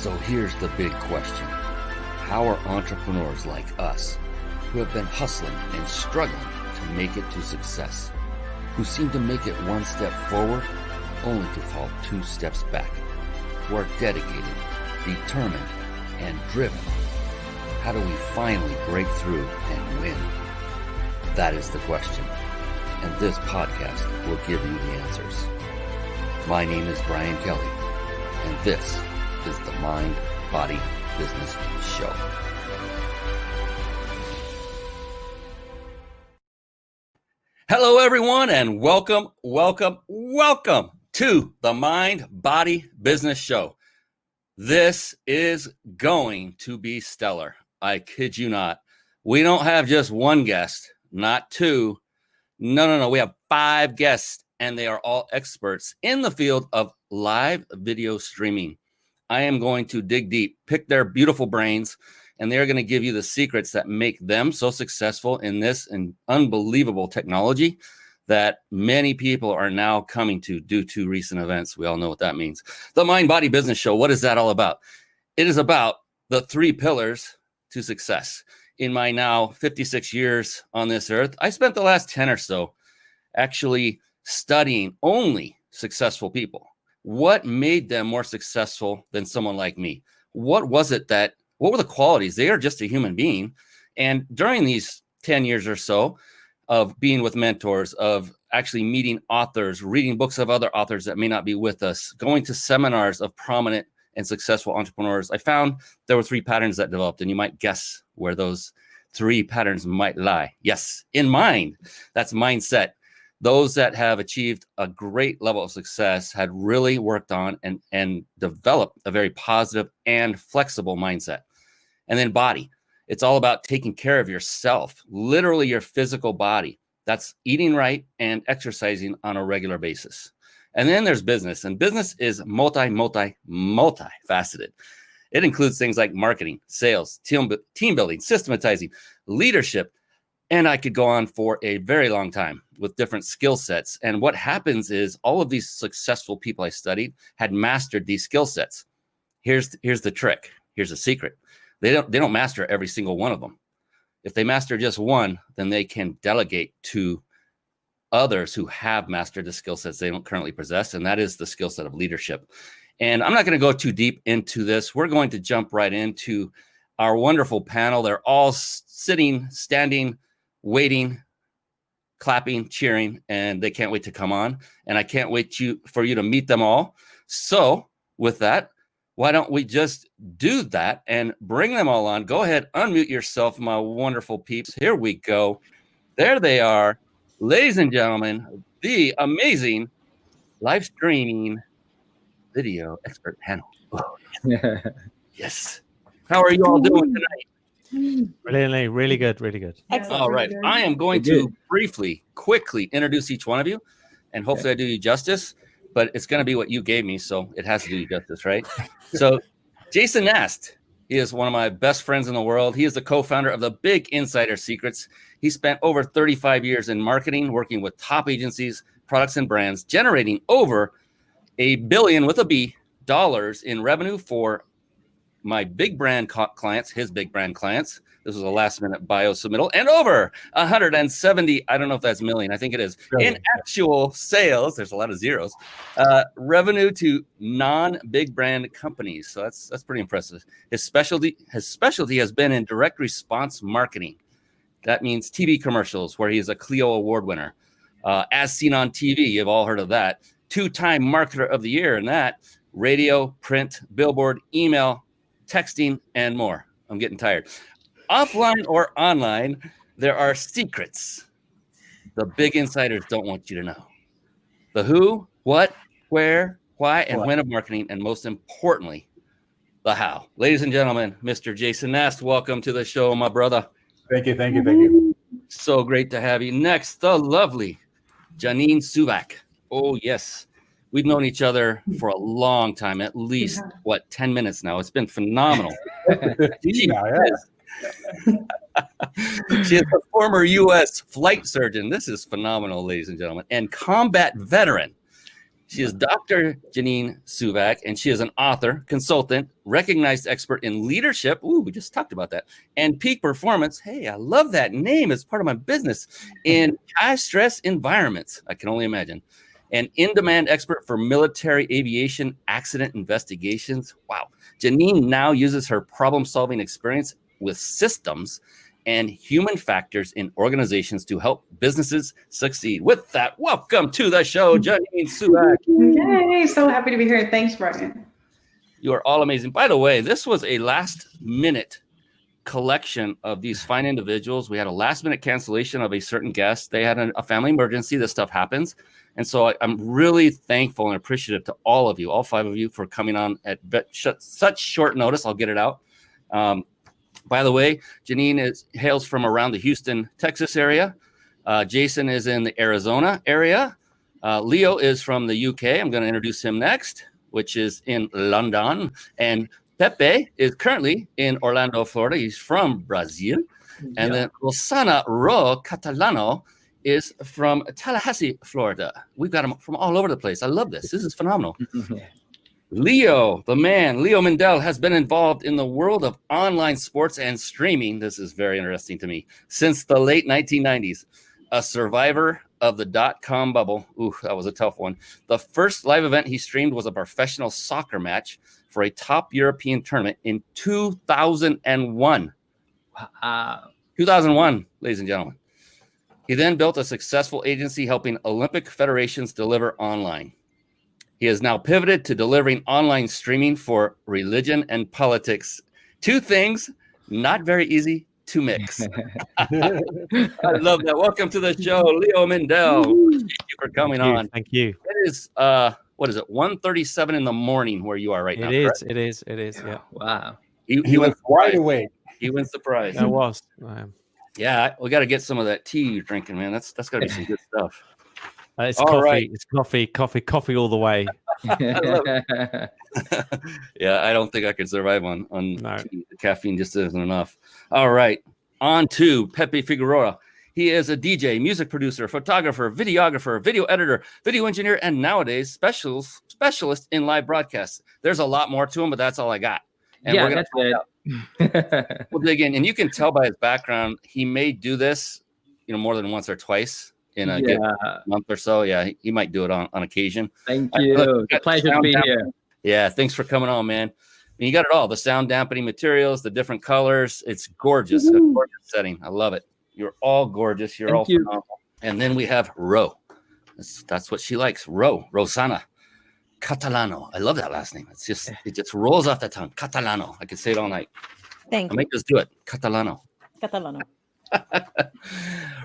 So here's the big question. How are entrepreneurs like us, who have been hustling and struggling to make it to success, who seem to make it one step forward only to fall 2 steps back, who are dedicated, determined, and driven, how do we finally break through and win? That is the question, and this podcast will give you the answers. My name is Brian Kelly, and this is the Mind, Body, Business Show. Hello, everyone, and welcome to the Mind, Body, Business Show. This is going to be stellar. I kid you not. We don't have just one guest, not two. No. We have 5 guests, and they are all experts in the field of live video streaming. I am going to dig deep, pick their beautiful brains, and they're going to give you the secrets that make them so successful in this unbelievable technology that many people are now coming to due to recent events. We all know what that means. The Mind, Body, Business Show. What is that all about? It is about the 3 pillars to success. In my now 56 years on this earth, I spent the last 10 or so actually studying only successful people. What made them more successful than someone like me? What were the qualities? They are just a human being. And during these 10 years or so of being with mentors, of actually meeting authors, reading books of other authors that may not be with us, going to seminars of prominent and successful entrepreneurs, I found there were 3 patterns that developed, and you might guess where those 3 patterns might lie. Yes, in mind. That's mindset. Those that have achieved a great level of success had really worked on and developed a very positive and flexible mindset. And then body. It's all about taking care of yourself, literally your physical body. That's eating right and exercising on a regular basis. And then there's business. And business is multifaceted. It includes things like marketing, sales, team building, systematizing, leadership. And I could go on for a very long time with different skill sets. And what happens is all of these successful people I studied had mastered these skill sets. Here's the trick. Here's the secret. They don't master every single one of them. If they master just one, then they can delegate to others who have mastered the skill sets they don't currently possess. And that is the skill set of leadership. And I'm not going to go too deep into this. We're going to jump right into our wonderful panel. They're all sitting, standing, waiting, clapping, cheering, and they can't wait to come on. And I can't wait for you to meet them all. So with that, why don't we just do that and bring them all on? Go ahead, unmute yourself, my wonderful peeps. Here we go. There they are. Ladies and gentlemen, the amazing live streaming video expert panel. Oh, yes. How are you all doing tonight? Really good. Excellent. All right. I am going to quickly introduce each one of you, and hopefully I do you justice, but it's going to be what you gave me, so it has to do you justice, right? So Jason Nast, he is one of my best friends in the world. He is the co-founder of the Big Insider Secrets. He spent over 35 years in marketing, working with top agencies, products, and brands, generating over $1 billion with a B dollars in revenue for my big brand clients, his big brand clients. This was a last minute bio submittal, and over 170, I don't know if that's million, I think it is, in actual sales, there's a lot of zeros, revenue to non-big brand companies. So that's pretty impressive. His specialty has been in direct response marketing. That means TV commercials, where he is a Clio Award winner. As Seen on TV, you've all heard of that. 2-time marketer of the year in that. Radio, print, billboard, email, texting, and more. I'm getting tired. Offline or online, there are secrets the big insiders don't want you to know. The who, what, where, why, and when of marketing, and most importantly, the how. Ladies and gentlemen, Mr. Jason Nast, welcome to the show, my brother. Thank you. So great to have you. Next, the lovely Janine Suvak. Oh, yes. We've known each other for a long time, at least, 10 minutes now. It's been phenomenal. She is a former U.S. flight surgeon. This is phenomenal, ladies and gentlemen, and combat veteran. She is Dr. Janine Suvak, and she is an author, consultant, recognized expert in leadership. Ooh, we just talked about that. And peak performance. Hey, I love that name. It's part of my business. In high stress environments, I can only imagine. An in-demand expert for military aviation accident investigations. Wow. Janine now uses her problem-solving experience with systems and human factors in organizations to help businesses succeed. With that, welcome to the show, Janine Suvak. Yay, so happy to be here. Thanks, Brian. You are all amazing. By the way, this was a last-minute collection of these fine individuals. We had a last-minute cancellation of a certain guest. They had a family emergency. This stuff happens. And so I'm really thankful and appreciative to all of you, all 5 of you, for coming on at such short notice. I'll get it out. By the way, Janine hails from around the Houston, Texas area. Jason is in the Arizona area. Leo is from the UK. I'm going to introduce him next, which is in London. And Pepe is currently in Orlando, Florida. He's from Brazil. And then Rosana Ro Catalano is from Tallahassee, Florida. We've got them from all over the place. I love this. This is phenomenal. Leo, the man, Leo Mendel, has been involved in the world of online sports and streaming. This is very interesting to me. Since the late 1990s, a survivor of the .com bubble. Ooh, that was a tough one. The first live event he streamed was a professional soccer match for a top European tournament in 2001. 2001, ladies and gentlemen. He then built a successful agency helping Olympic federations deliver online. He has now pivoted to delivering online streaming for religion and politics. 2 things not very easy to mix. I love that. Welcome to the show, Leo Mendel. Thank you for coming on. Thank you. It is, what is it, 1:37 in the morning where you are right now? It is. Yeah. Wow. He was wide awake. He wins the prize. I was. Yeah, we got to get some of that tea you're drinking, man. That's got to be some good stuff. It's All coffee. right. It's coffee all the way. Yeah, I don't think I could survive on No. tea. Caffeine just isn't enough. All right, on to Pepe Figueroa. He is a DJ, music producer, photographer, videographer, video editor, video engineer, and nowadays specialist in live broadcasts. There's a lot more to him, but that's all I got. And Yeah, we're gonna that's it. We'll dig in, and you can tell by his background, he may do this, more than once or twice in a good month or so. Yeah, he might do it on occasion. Thank you. The pleasure to be here. Yeah, thanks for coming on, man. And you got it all, the sound dampening materials, the different colors. It's gorgeous. A gorgeous setting. I love it. You're all gorgeous. You're all phenomenal. And then we have Ro. That's what she likes. Rosana Catalano. I love that last name. It just rolls off the tongue. Catalano. I could say it all night. Thank I'll you. make us do it. Catalano. Catalano.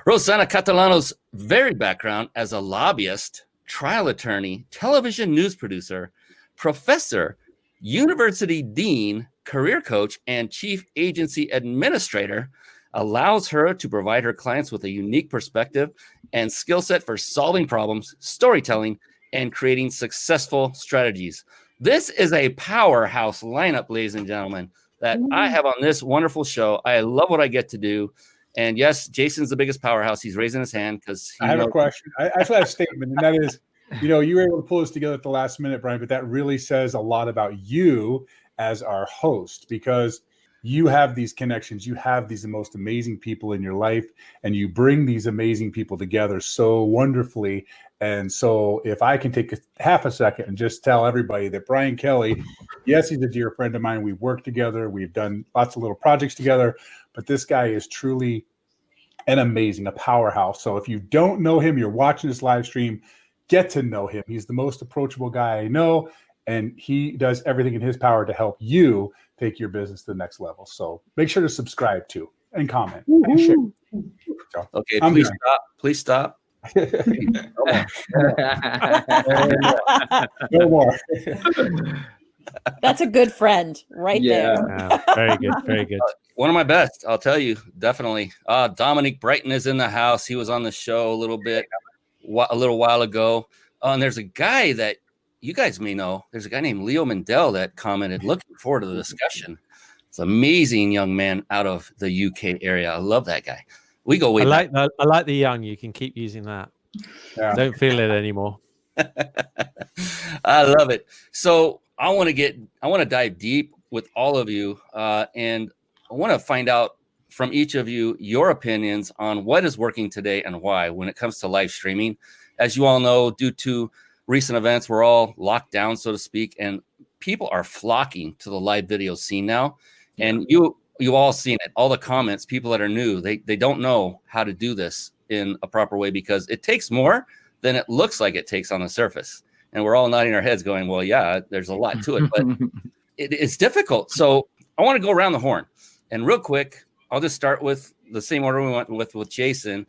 Rosana Catalano's varied background as a lobbyist, trial attorney, television news producer, professor, university dean, career coach, and chief agency administrator allows her to provide her clients with a unique perspective and skill set for solving problems, storytelling, and creating successful strategies. This is a powerhouse lineup, ladies and gentlemen, that I have on this wonderful show. I love what I get to do. And yes, Jason's the biggest powerhouse. He's raising his hand because I have a question. I actually have a statement, and that is, you were able to pull this together at the last minute, Brian, but that really says a lot about you as our host, because you have these connections, you have these most amazing people in your life, and you bring these amazing people together so wonderfully. And so if I can take half a second and just tell everybody that Brian Kelly, yes, he's a dear friend of mine. We've worked together. We've done lots of little projects together, but this guy is truly a powerhouse. So if you don't know him, you're watching this live stream, get to know him. He's the most approachable guy I know, and he does everything in his power to help you take your business to the next level. So make sure to subscribe to and comment and share. So, okay, please please stop. No more. That's a good friend right there. Very good. Very good. One of my best, I'll tell you, definitely. Dominic Brighton is in the house. He was on the show a little while ago. And there's a guy that you guys may know. There's a guy named Leo Mendel that commented, looking forward to the discussion. It's an amazing young man out of the UK area. I love that guy. We go way back. I like the young. You can keep using that. Yeah. Don't feel it anymore. I love it. So I want to dive deep with all of you, and I want to find out from each of you your opinions on what is working today and why when it comes to live streaming. As you all know, due to recent events, we're all locked down, so to speak, and people are flocking to the live video scene now. And you all seen it, all the comments, people that are new, they don't know how to do this in a proper way because it takes more than it looks like it takes on the surface. And we're all nodding our heads going, well, yeah, there's a lot to it, but it's difficult. So I want to go around the horn. And real quick, I'll just start with the same order we went with Jason.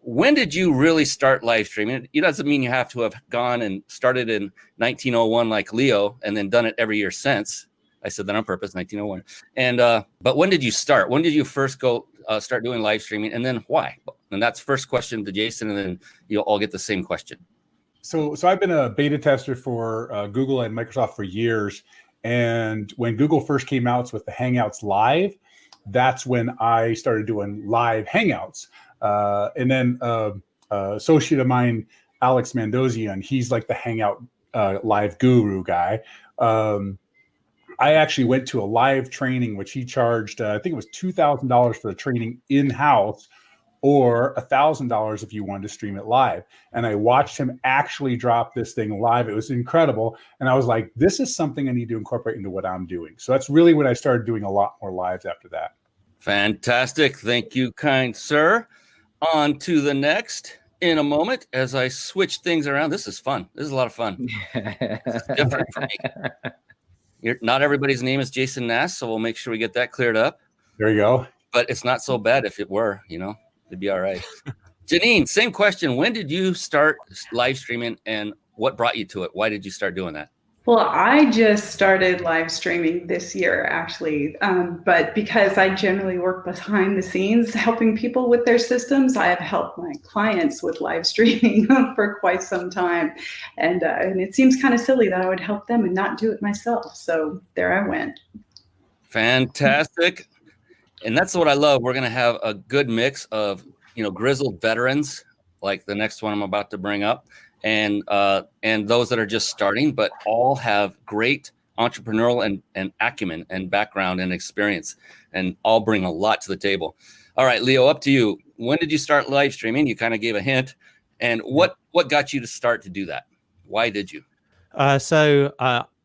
When did you really start live streaming? It doesn't mean you have to have gone and started in 1901 like Leo and then done it every year since. I said that on purpose, 1901. And but when did you start? When did you first go start doing live streaming, and then why? And that's first question to Jason, and then you'll all get the same question. So I've been a beta tester for Google and Microsoft for years. And when Google first came out with the Hangouts Live, that's when I started doing live Hangouts. And then associate of mine, Alex Mandozian, he's like the Hangout live guru guy. I actually went to a live training, which he charged, I think it was $2,000 for the training in-house, or $1,000 if you wanted to stream it live. And I watched him actually drop this thing live. It was incredible. And I was like, this is something I need to incorporate into what I'm doing. So that's really when I started doing a lot more lives after that. Fantastic. Thank you, kind sir. On to the next in a moment as I switch things around. This is fun. This is a lot of fun. This is different for me. Not everybody's name is Jason Nass, so we'll make sure we get that cleared up. There you go. But it's not so bad if it were, it'd be all right. Janine, same question. When did you start live streaming and what brought you to it? Why did you start doing that? Well, I just started live streaming this year, actually, but because I generally work behind the scenes helping people with their systems, I have helped my clients with live streaming for quite some time. And it seems kind of silly that I would help them and not do it myself. So there I went. Fantastic. And that's what I love. We're going to have a good mix of, grizzled veterans, like the next one I'm about to bring up, and those that are just starting, but all have great entrepreneurial and acumen and background and experience, and all bring a lot to the table. All right, Leo, up to you. When did you start live streaming? You kind of gave a hint. And what got you to start to do that? Why did you?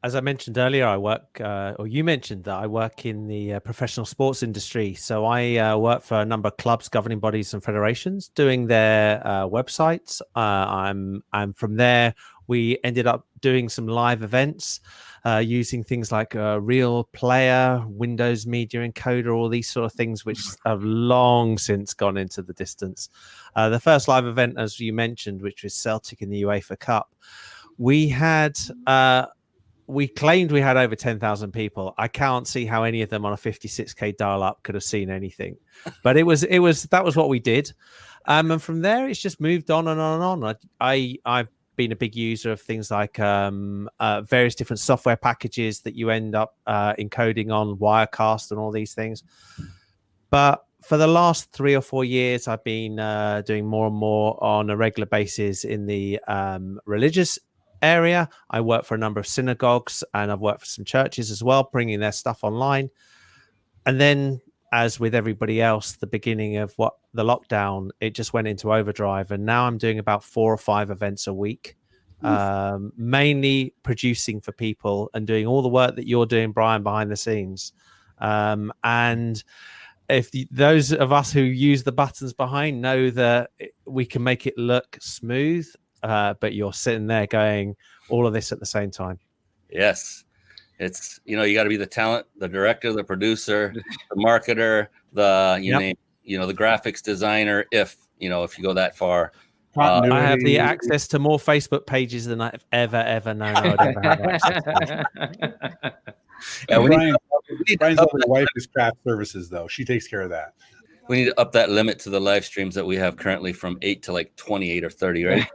As I mentioned earlier, I work, or you mentioned that I work in the professional sports industry. So I work for a number of clubs, governing bodies, and federations doing their websites. And from there, we ended up doing some live events using things like Real Player, Windows Media Encoder, all these sort of things, which have long since gone into the distance. The first live event, as you mentioned, which was Celtic in the UEFA Cup, we had. We claimed we had over 10,000 people. I can't see how any of them on a 56K dial-up could have seen anything, but that was what we did. And from there, it's just moved on and on and on. I've been a big user of things like various different software packages that you end up encoding on Wirecast and all these things. But for the last 3 or 4 years, I've been doing more and more on a regular basis in the religious area. I work for a number of synagogues and I've worked for some churches as well, bringing their stuff online. And then, as with everybody else, the beginning of the lockdown, it just went into overdrive. And now I'm doing about 4 or 5 events a week, mainly producing for people and doing all the work that you're doing, Brian, behind the scenes. And if those of us who use the buttons behind know that we can make it look smooth, but you're sitting there going all of this at the same time. Yes. It's, you got to be the talent, the director, the producer, the marketer, the graphics designer, if you go that far. I have the access to more Facebook pages than I've ever known I'd ever have access to. Brian's wife is craft services, though. She takes care of that. We need to up that limit to the live streams that we have currently from 8 to like 28 or 30, right?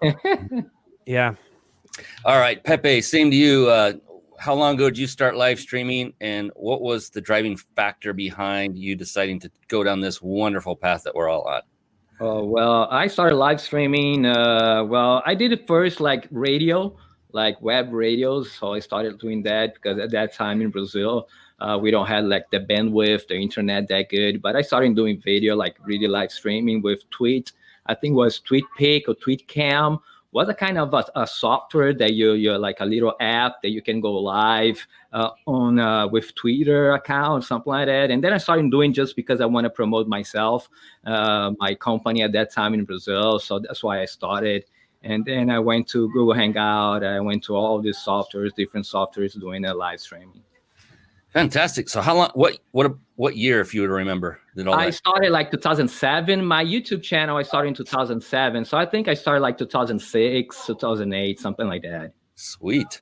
Yeah. All right, Pepe, same to you. How long ago did you start live streaming, and what was the driving factor behind you deciding to go down this wonderful path that we're all on? Oh, well, I started live streaming. Well, I did it first like radio, like web radios. So I started doing that because at that time in Brazil, we don't have like the bandwidth, the internet that good. But I started doing video, like really live streaming with Tweet. I think it was TweetPic or TweetCam. Was a kind of a software that you're like a little app that you can go live on with Twitter account, something like that. And then I started doing just because I want to promote myself, my company at that time in Brazil. So that's why I started. And then I went to Google Hangout. I went to all these softwares, different softwares doing a live streaming. Fantastic. So how long, what year, if you would remember, did all I that? started like 2007. My YouTube channel, I started in 2007. So I think I started like 2006, 2008, something like that. Sweet.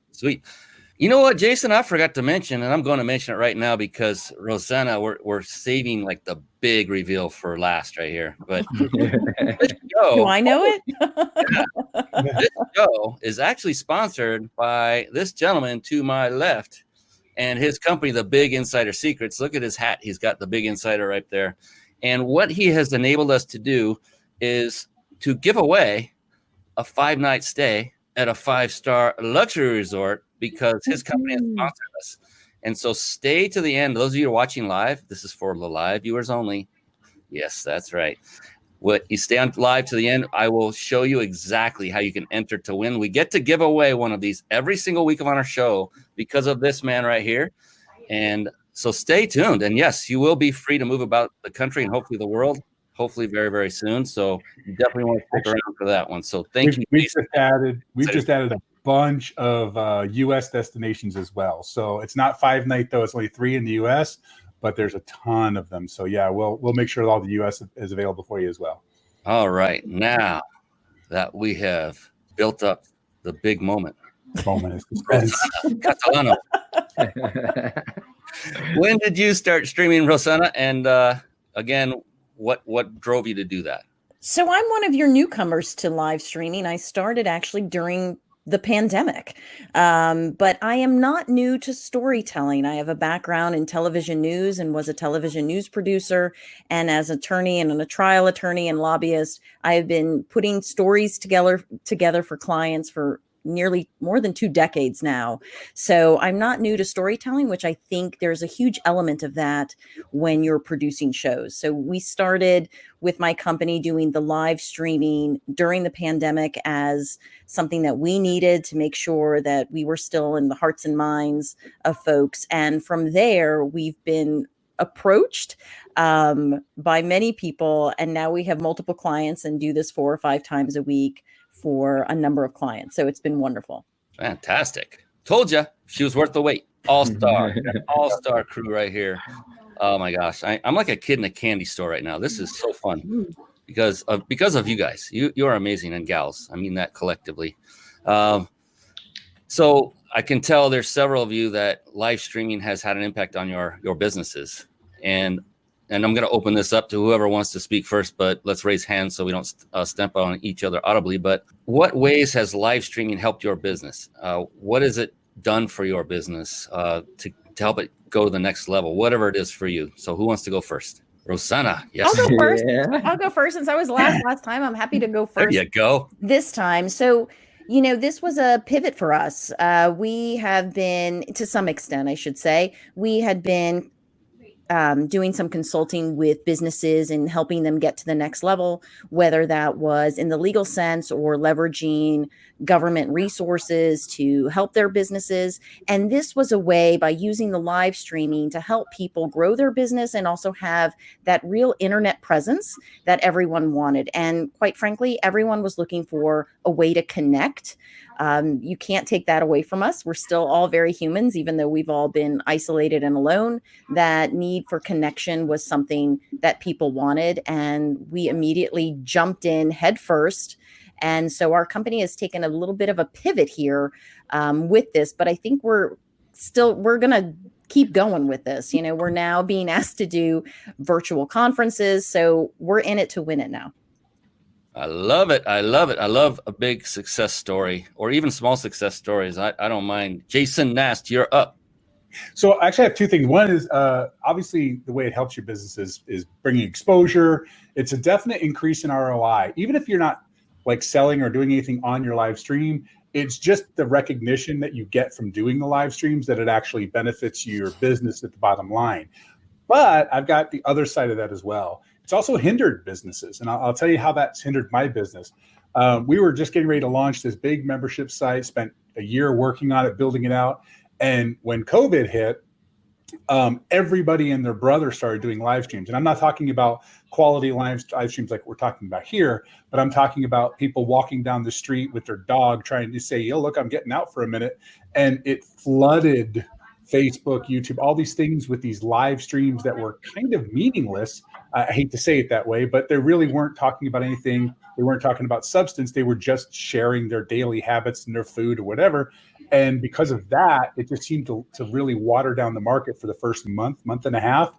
You know what, Jason, I forgot to mention, and I'm going to mention it right now because Rosanna, we're saving like the big reveal for last right here. But this show, Do I know it? this show is actually sponsored by this gentleman to my left and his company, The Big Insider Secrets. Look at his hat. He's got the Big Insider right there. And what he has enabled us to do is to give away a 5-night stay at a 5-star luxury resort because his company has sponsored us. And so stay to the end. Those of you who are watching live, this is for the live viewers only. Yes, that's right. What you stay on live to the end, I will show you exactly how you can enter to win. We get to give away one of these every single week on our show because of this man right here. And so stay tuned. And yes, you will be free to move about the country and hopefully the world, hopefully very, very soon. So you definitely want to stick around for that one. So thank you. We've just added a bunch of U.S. destinations as well. So it's not 5-night though; it's only 3 in the U.S. But there's a ton of them. So yeah, we'll make sure all the U.S. is available for you as well. All right, now that we have built up the big moment, Catalano. When did you start streaming, Rosanna? And again, what drove you to do that? So I'm one of your newcomers to live streaming. I started actually during the pandemic, but I am not new to storytelling. I have a background in television news and was a television news producer. And as an attorney and a trial attorney and lobbyist, I have been putting stories together for clients for nearly more than 2 decades now. So I'm not new to storytelling, which I think there's a huge element of that when you're producing shows. So we started with my company doing the live streaming during the pandemic as something that we needed to make sure that we were still in the hearts and minds of folks. And from there, we've been approached by many people. And now we have multiple clients and do this 4 or 5 times a week for a number of clients. So it's been wonderful. Fantastic. Told you she was worth the wait. All-star crew right here. Oh my gosh. I'm like a kid in a candy store right now. This is so fun because of you guys. You are amazing, and gals. I mean that collectively. So I can tell there's several of you that live streaming has had an impact on your businesses. And I'm going to open this up to whoever wants to speak first, but let's raise hands so we don't stamp on each other audibly. But what ways has live streaming helped your business? What has it done for your business to help it go to the next level, whatever it is for you? So who wants to go first? Rosanna, yes. I'll go first. I'll go first since I was last time. I'm happy to go first. There you go. This time. So, this was a pivot for us. We have been, to some extent, I should say, we had been doing some consulting with businesses and helping them get to the next level, whether that was in the legal sense or leveraging government resources to help their businesses. And this was a way, by using the live streaming, to help people grow their business and also have that real internet presence that everyone wanted. And quite frankly, everyone was looking for a way to connect. You can't take that away from us. We're still all very humans, even though we've all been isolated and alone. That need for connection was something that people wanted, and we immediately jumped in headfirst. And so our company has taken a little bit of a pivot here with this, but I think we're going to keep going with this. We're now being asked to do virtual conferences, so we're in it to win it now. I love it. I love a big success story or even small success stories. I don't mind. Jason Nast, you're up. So actually, I have two things. One is obviously the way it helps your business is bringing exposure. It's a definite increase in ROI. Even if you're not like selling or doing anything on your live stream, it's just the recognition that you get from doing the live streams that it actually benefits your business at the bottom line. But I've got the other side of that as well. It's also hindered businesses. And I'll tell you how that's hindered my business. We were just getting ready to launch this big membership site, spent a year working on it, building it out. And when COVID hit, everybody and their brother started doing live streams. And I'm not talking about quality live streams like we're talking about here, but I'm talking about people walking down the street with their dog trying to say, yo, look, I'm getting out for a minute. And it flooded Facebook, YouTube, all these things with these live streams that were kind of meaningless. I hate to say it that way, but they really weren't talking about anything. They weren't talking about substance. They were just sharing their daily habits and their food or whatever. And because of that, it just seemed to really water down the market for the first month and a half.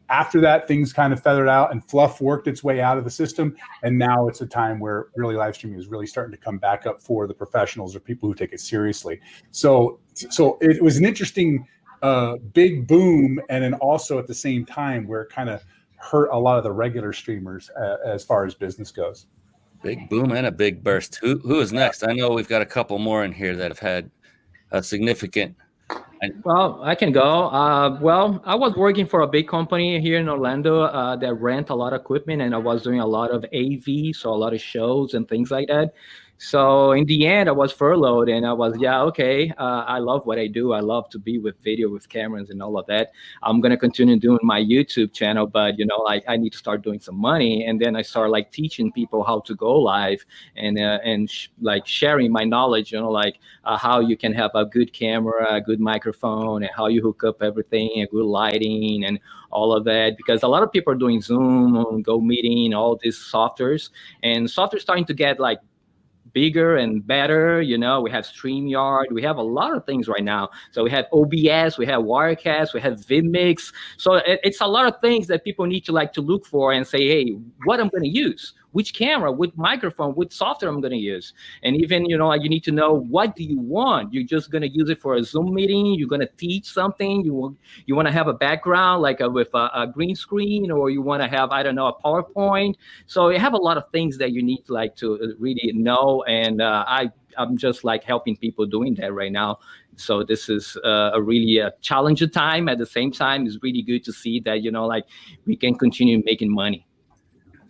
After that, things kind of feathered out and fluff worked its way out of the system. And now it's a time where really live streaming is really starting to come back up for the professionals or people who take it seriously. So it was an interesting big boom. And then also at the same time where it kind of hurt a lot of the regular streamers as far as business goes. Big boom and a big burst. Who is next? I know we've got a couple more in here that have had a significant. Well, I can go. Well, I was working for a big company here in Orlando that rent a lot of equipment, and I was doing a lot of AV, so a lot of shows and things like that. So in the end, I was furloughed, and I was, okay, I love what I do. I love to be with video, with cameras and all of that. I'm going to continue doing my YouTube channel, but, I need to start doing some money. And then I started teaching people how to go live and sharing my knowledge, how you can have a good camera, a good microphone, and how you hook up everything, and good lighting and all of that. Because a lot of people are doing Zoom, Go Meeting, all these softwares, and software starting to get bigger and better. We have StreamYard, we have a lot of things right now. So we have OBS, we have Wirecast, we have VidMix. So it's a lot of things that people need to look for and say, hey, what I'm going to use, which camera, which microphone, which software I'm going to use. And even, you need to know, what do you want? You're just going to use it for a Zoom meeting? You're going to teach something? You want to have a background with a green screen, or you want to have, I don't know, a PowerPoint? So you have a lot of things that you need to really know. And I'm just helping people doing that right now. So this is a really challenging time. At the same time, it's really good to see that, we can continue making money.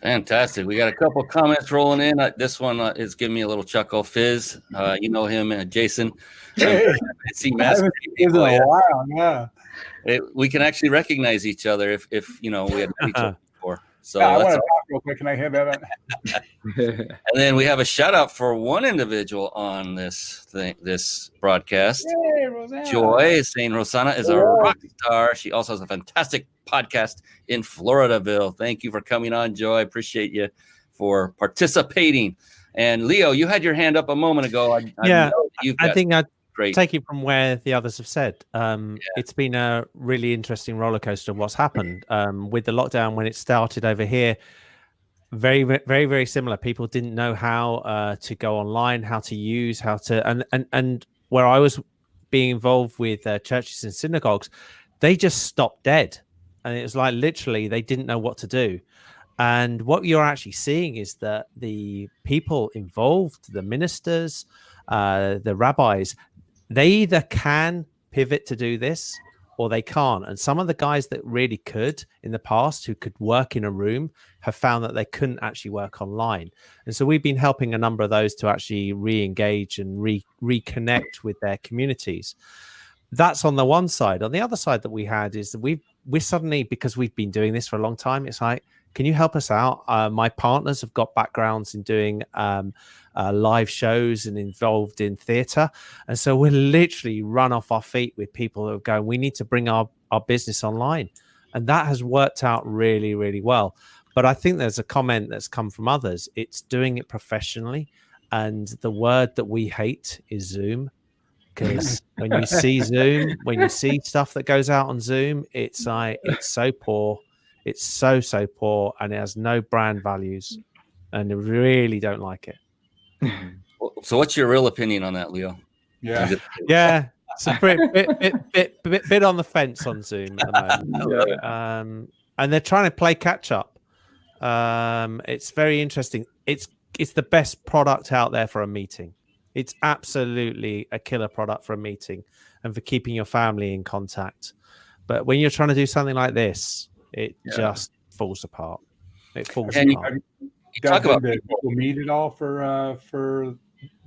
Fantastic. We got a couple comments rolling in. This one is giving me a little chuckle. Fizz, you know him, Jason. Hey, We can actually recognize each other if we had met each other before. So I want to talk real quick. Can I have that? And then we have a shout out for one individual on this broadcast. Hey, Rosanna. Joy is saying Rosanna is a rock star. She also has a fantastic podcast in Floridaville. Thank you for coming on, Joy. Appreciate you for participating. And Leo, you had your hand up a moment ago. I think I'd take it from where the others have said. It's been a really interesting roller coaster of what's happened with the lockdown when it started over here. Very, very, very similar. People didn't know how to go online, how to use, and where I was being involved with churches and synagogues, they just stopped dead. And it was literally they didn't know what to do. And what you're actually seeing is that the people involved, the ministers, the rabbis, they either can pivot to do this or they can't. And some of the guys that really could in the past, who could work in a room, have found that they couldn't actually work online. And so we've been helping a number of those to actually re-engage and reconnect with their communities. That's on the one side. On the other side that we had is that we're suddenly, because we've been doing this for a long time, it's can you help us out? My partners have got backgrounds in doing live shows and involved in theater. And so we're literally run off our feet with people who are going, we need to bring our business online. And that has worked out really, really well. But I think there's a comment that's come from others. It's doing it professionally. And the word that we hate is Zoom. Because when you see Zoom, when you see stuff that goes out on Zoom, it's so poor. It's so poor, and it has no brand values, and I really don't like it. So what's your real opinion on that, Leo? Yeah. It's a bit on the fence on Zoom at the moment. And they're trying to play catch up. It's very interesting. It's the best product out there for a meeting. It's absolutely a killer product for a meeting and for keeping your family in contact. But when you're trying to do something like this, it just falls apart. It falls apart. You talk about Google Meet at all for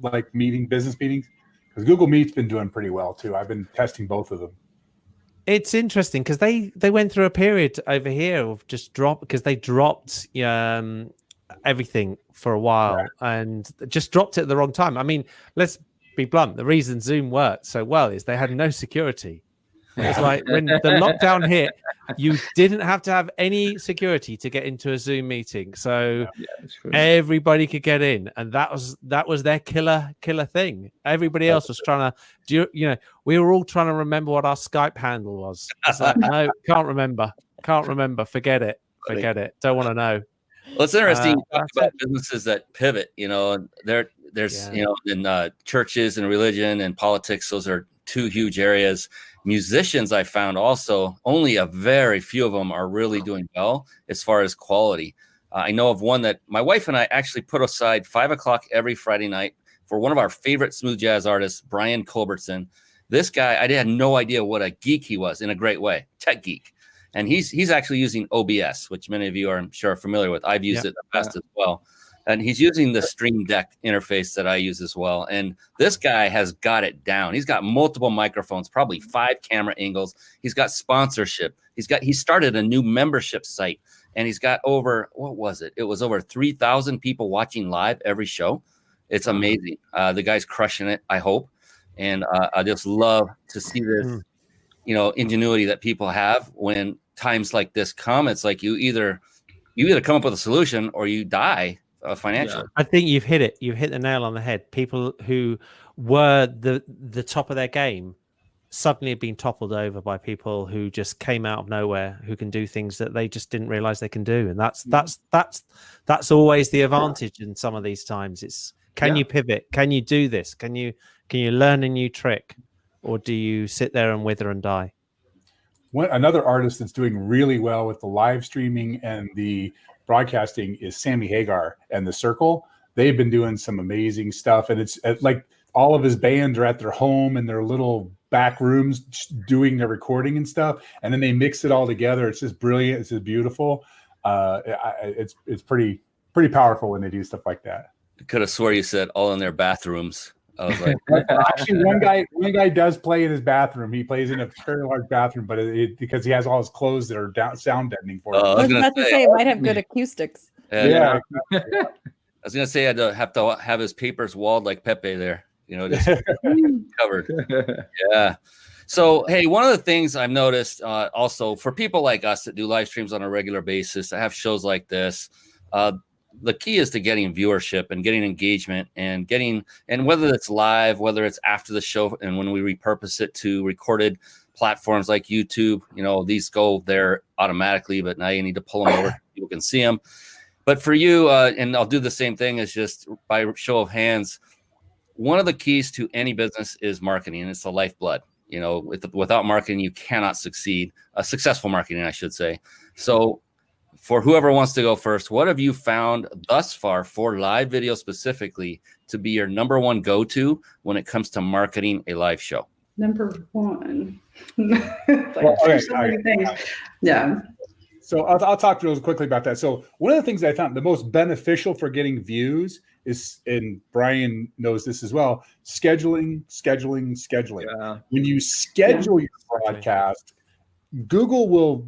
like business meetings? Because Google Meet's been doing pretty well too. I've been testing both of them. It's interesting because they went through a period over here of just because they dropped everything for a while and just dropped it at the wrong time. I mean, let's be blunt. The reason Zoom worked so well is they had no security. It's like when the lockdown hit, you didn't have to have any security to get into a Zoom meeting, so everybody could get in, and that was their killer thing. Everybody else was trying to, we were all trying to remember what our Skype handle was. It's like, no, can't remember. Forget it. Don't want to know. Well, it's interesting you talk about businesses that pivot. There's in churches and religion and politics. Those are two huge areas. Musicians, I found also only a very few of them are really doing well as far as quality. I know of one that my wife and I actually put aside 5 o'clock every Friday night for one of our favorite smooth jazz artists, Brian Culbertson. This guy, I had no idea what a geek he was in a great way, tech geek. And he's actually using OBS, which many of you are, I'm sure, familiar with. I've used it the best as well. And he's using the Stream Deck interface that I use as well. And this guy has got it down. He's got multiple microphones, probably 5 camera angles. He's got sponsorship. He started a new membership site, and he's got over, what was it? It was over 3,000 people watching live every show. It's amazing. The guy's crushing it, I hope. And I just love to see this, ingenuity that people have when times like this come. It's like you either come up with a solution or you die. Financially. I think you've hit it. You've hit the nail on the head. People who were the top of their game suddenly have been toppled over by people who just came out of nowhere, who can do things that they just didn't realize they can do. And that's always the advantage in some of these times. It's can you pivot? Can you do this? Can you learn a new trick, or do you sit there and wither and die? Another artist that's doing really well with the live streaming and the broadcasting is Sammy Hagar and The Circle. They've been doing some amazing stuff, and it's like all of his bands are at their home in their little back rooms doing their recording and stuff, and then they mix it all together. It's just brilliant. It's just beautiful. It's pretty powerful when they do stuff like that. I could have swore you said all in their bathrooms. I was like, actually, one guy does play in his bathroom. He plays in a very large bathroom, but because he has all his clothes that are sound deadening for him. I was about to say it might have good acoustics. Yeah. I was gonna say I'd have to have his papers walled like Pepe there, just covered. Yeah. So hey, one of the things I've noticed also for people like us that do live streams on a regular basis, that have shows like this, the key is to getting viewership and getting engagement and whether it's live, whether it's after the show, and when we repurpose it to recorded platforms like YouTube, these go there automatically, but now you need to pull them over so people can see them. But for you, and I'll do the same thing, is just by show of hands, one of the keys to any business is marketing, and it's the lifeblood. Without marketing, you cannot succeed. Successful marketing, I should say. So for whoever wants to go first, what have you found thus far for live video specifically to be your number one go-to when it comes to marketing a live show? Number one. So many things. Yeah. So I'll talk real quickly about that. So one of the things I found the most beneficial for getting views is, and Brian knows this as well, scheduling. Yeah. When you schedule your broadcast, Google will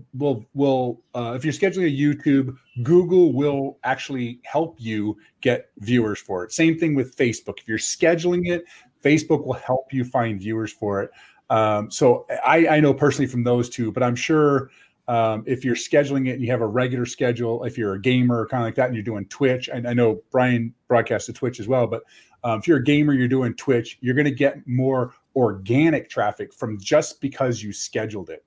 if you're scheduling a YouTube, Google will actually help you get viewers for it. Same thing with Facebook. If you're scheduling it, Facebook will help you find viewers for it. So I know personally from those two, but I'm sure if you're scheduling it and you have a regular schedule, if you're a gamer kind of like that and you're doing Twitch, and I know Brian broadcasts to Twitch as well, but if you're a gamer, you're doing Twitch, you're going to get more organic traffic from just because you scheduled it.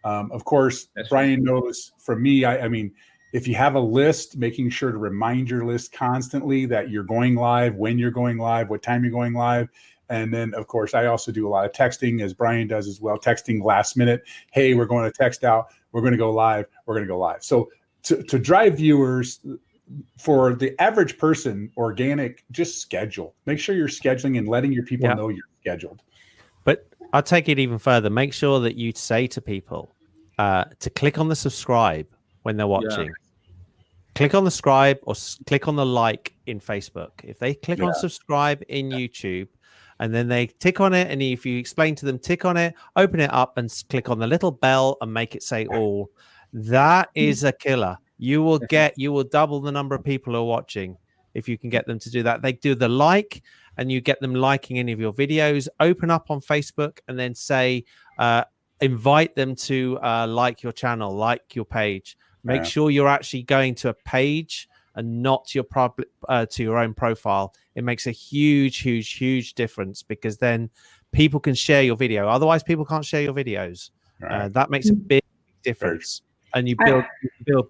Of course, that's Brian knows from me, I mean, if you have a list, making sure to remind your list constantly that you're going live, when you're going live, what time you're going live, And then, of course, I also do a lot of texting, as Brian does as well, texting last minute. Hey, we're going to text out. We're going to go live. We're going to go live. So to drive viewers, for the average person, organic, just schedule. Make sure you're scheduling and letting your people know you're scheduled. But I'll take it even further. Make sure that you say to people to click on the subscribe when they're watching. Click on the subscribe or click on the like in Facebook. If they click on subscribe in YouTube and then they tick on it, and if you explain to them, tick on it, open it up and click on the little bell and make it say all, that is a killer. You will double the number of people who are watching if you can get them to do that. They do the like, and you get them liking any of your videos. Open up on Facebook and then say, invite them to like your channel, like your page. Make sure you're actually going to a page and not to your own profile. It makes a huge difference, because then people can share your video. Otherwise, people can't share your videos. That makes a big difference, and you build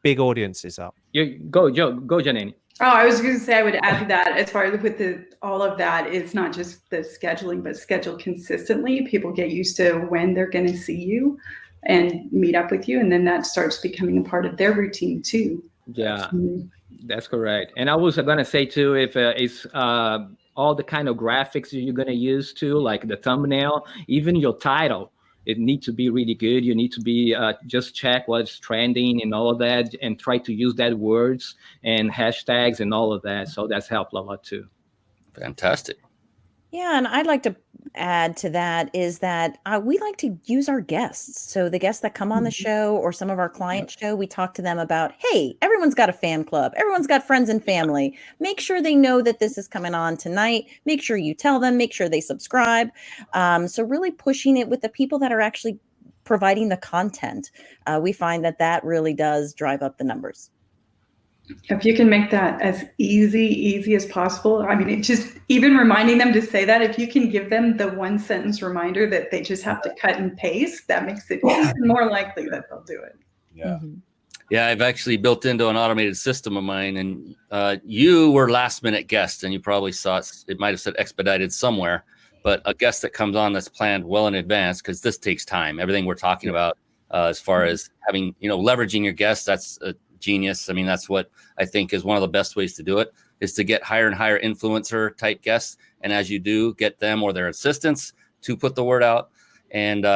big audiences up. You go, Joe. Go, Janine. Oh, I was going to say, I would add to that, as far as with all of that, it's not just the scheduling, but schedule consistently. People get used to when they're going to see you and meet up with you, and then that starts becoming a part of their routine too. Yeah, that's correct. And I was going to say too, if it's all the kind of graphics you're going to use too, like the thumbnail, even your title, it needs to be really good. You need to be just check what's trending and all of that, and try to use that words and hashtags and all of that. So that's helped a lot too. Fantastic. Yeah, and I'd like to add to that is that we like to use our guests. So the guests that come on the show, or some of our client show, we talk to them about, hey, everyone's got a fan club. Everyone's got friends and family. Make sure they know that this is coming on tonight. Make sure you tell them, make sure they subscribe. So really pushing it with the people that are actually providing the content. We find that really does drive up the numbers. If you can make that as easy as possible, I mean, it just, even reminding them to say that, if you can give them the one sentence reminder that they just have to cut and paste, that makes it even more likely that they'll do it. Yeah. Yeah, I've actually built into an automated system of mine, and you were last minute guest, and you probably saw it might have said expedited somewhere, but a guest that comes on that's planned well in advance, because this takes time. Everything we're talking about as far as having, leveraging your guests, that's genius. I mean, that's what I think is one of the best ways to do it, is to get higher and higher influencer type guests. And as you do, get them or their assistants to put the word out. And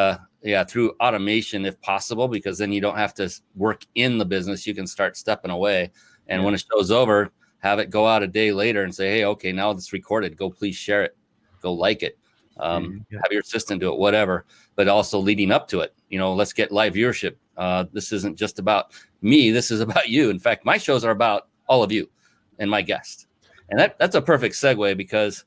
through automation, if possible, because then you don't have to work in the business. You can start stepping away. And when it show's over, have it go out a day later and say, hey, okay, now it's recorded. Go please share it. Go like it. Have your assistant do it, whatever. But also leading up to it, let's get live viewership. This isn't just about me. This is about you. In fact, my shows are about all of you and my guest. And that's a perfect segue, because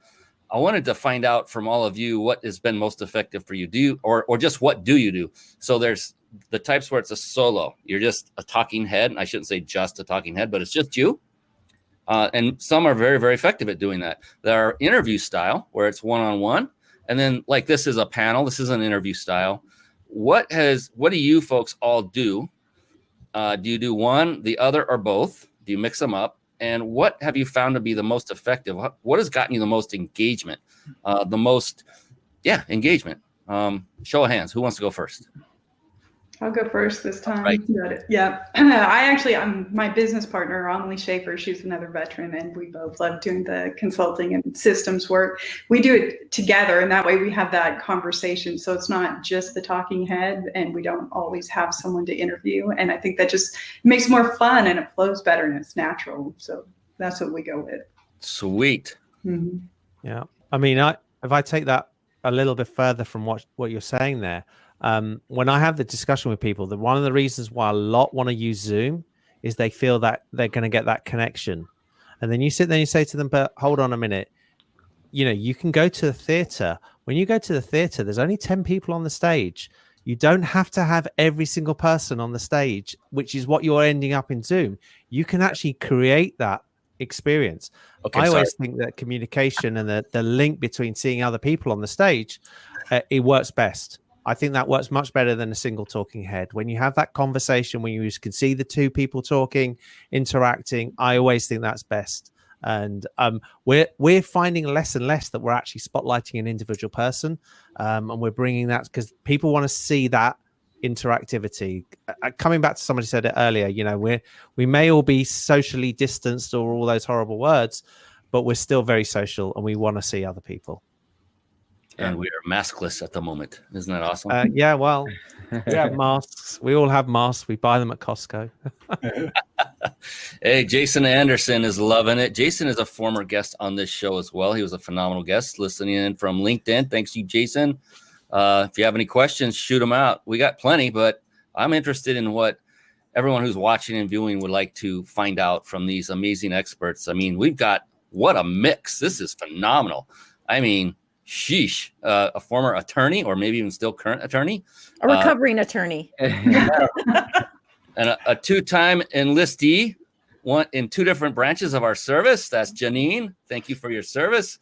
I wanted to find out from all of you what has been most effective for you. Do you, or just what do you do? So there's the types where it's a solo. You're just a talking head. And I shouldn't say just a talking head, but it's just you. And some are very, very effective at doing that. There are interview style, where it's one-on-one. And then, like, this is a panel. This is an interview style. What do you folks all do? Do you do one, the other, or both? Do you mix them up? And what have you found to be the most effective? What has gotten you the most engagement? Engagement. Show of hands. Who wants to go first? I'll go first this time. Right. Yeah. I'm my business partner, Amelie Schaefer. She's another veteran, and we both love doing the consulting and systems work. We do it together, and that way we have that conversation. So it's not just the talking head, and we don't always have someone to interview. And I think that just makes it more fun, and it flows better, and it's natural. So that's what we go with. Sweet. Mm-hmm. Yeah. I mean, if I take that a little bit further from what you're saying there, when I have the discussion with people, that one of the reasons why a lot want to use Zoom is they feel that they're going to get that connection. And then you sit there and you say to them, but hold on a minute, you can go to the theater. When you go to the theater, there's only 10 people on the stage. You don't have to have every single person on the stage, which is what you're ending up in Zoom. You can actually create that experience. I always think that communication and the link between seeing other people on the stage, it works best. I think that works much better than a single talking head. When you have that conversation, when you can see the two people talking, interacting, I always think that's best. And we're finding less and less that we're actually spotlighting an individual person, and we're bringing that because people want to see that interactivity. Coming back to somebody said it earlier, you know, we may all be socially distanced or all those horrible words, but we're still very social and we want to see other people. And we are maskless at the moment. Isn't that awesome? Yeah, well, we have masks. We all have masks. We buy them at Costco. Hey, Jason Anderson is loving it. Jason is a former guest on this show as well. He was a phenomenal guest listening in from LinkedIn. Thanks you, Jason. If you have any questions, shoot them out. We got plenty, but I'm interested in what everyone who's watching and viewing would like to find out from these amazing experts. I mean, we've got what a mix. This is phenomenal. I mean, sheesh, a former attorney or maybe even still current attorney. A recovering attorney. And a two-time enlistee, one in two different branches of our service. That's Janine. Thank you for your service.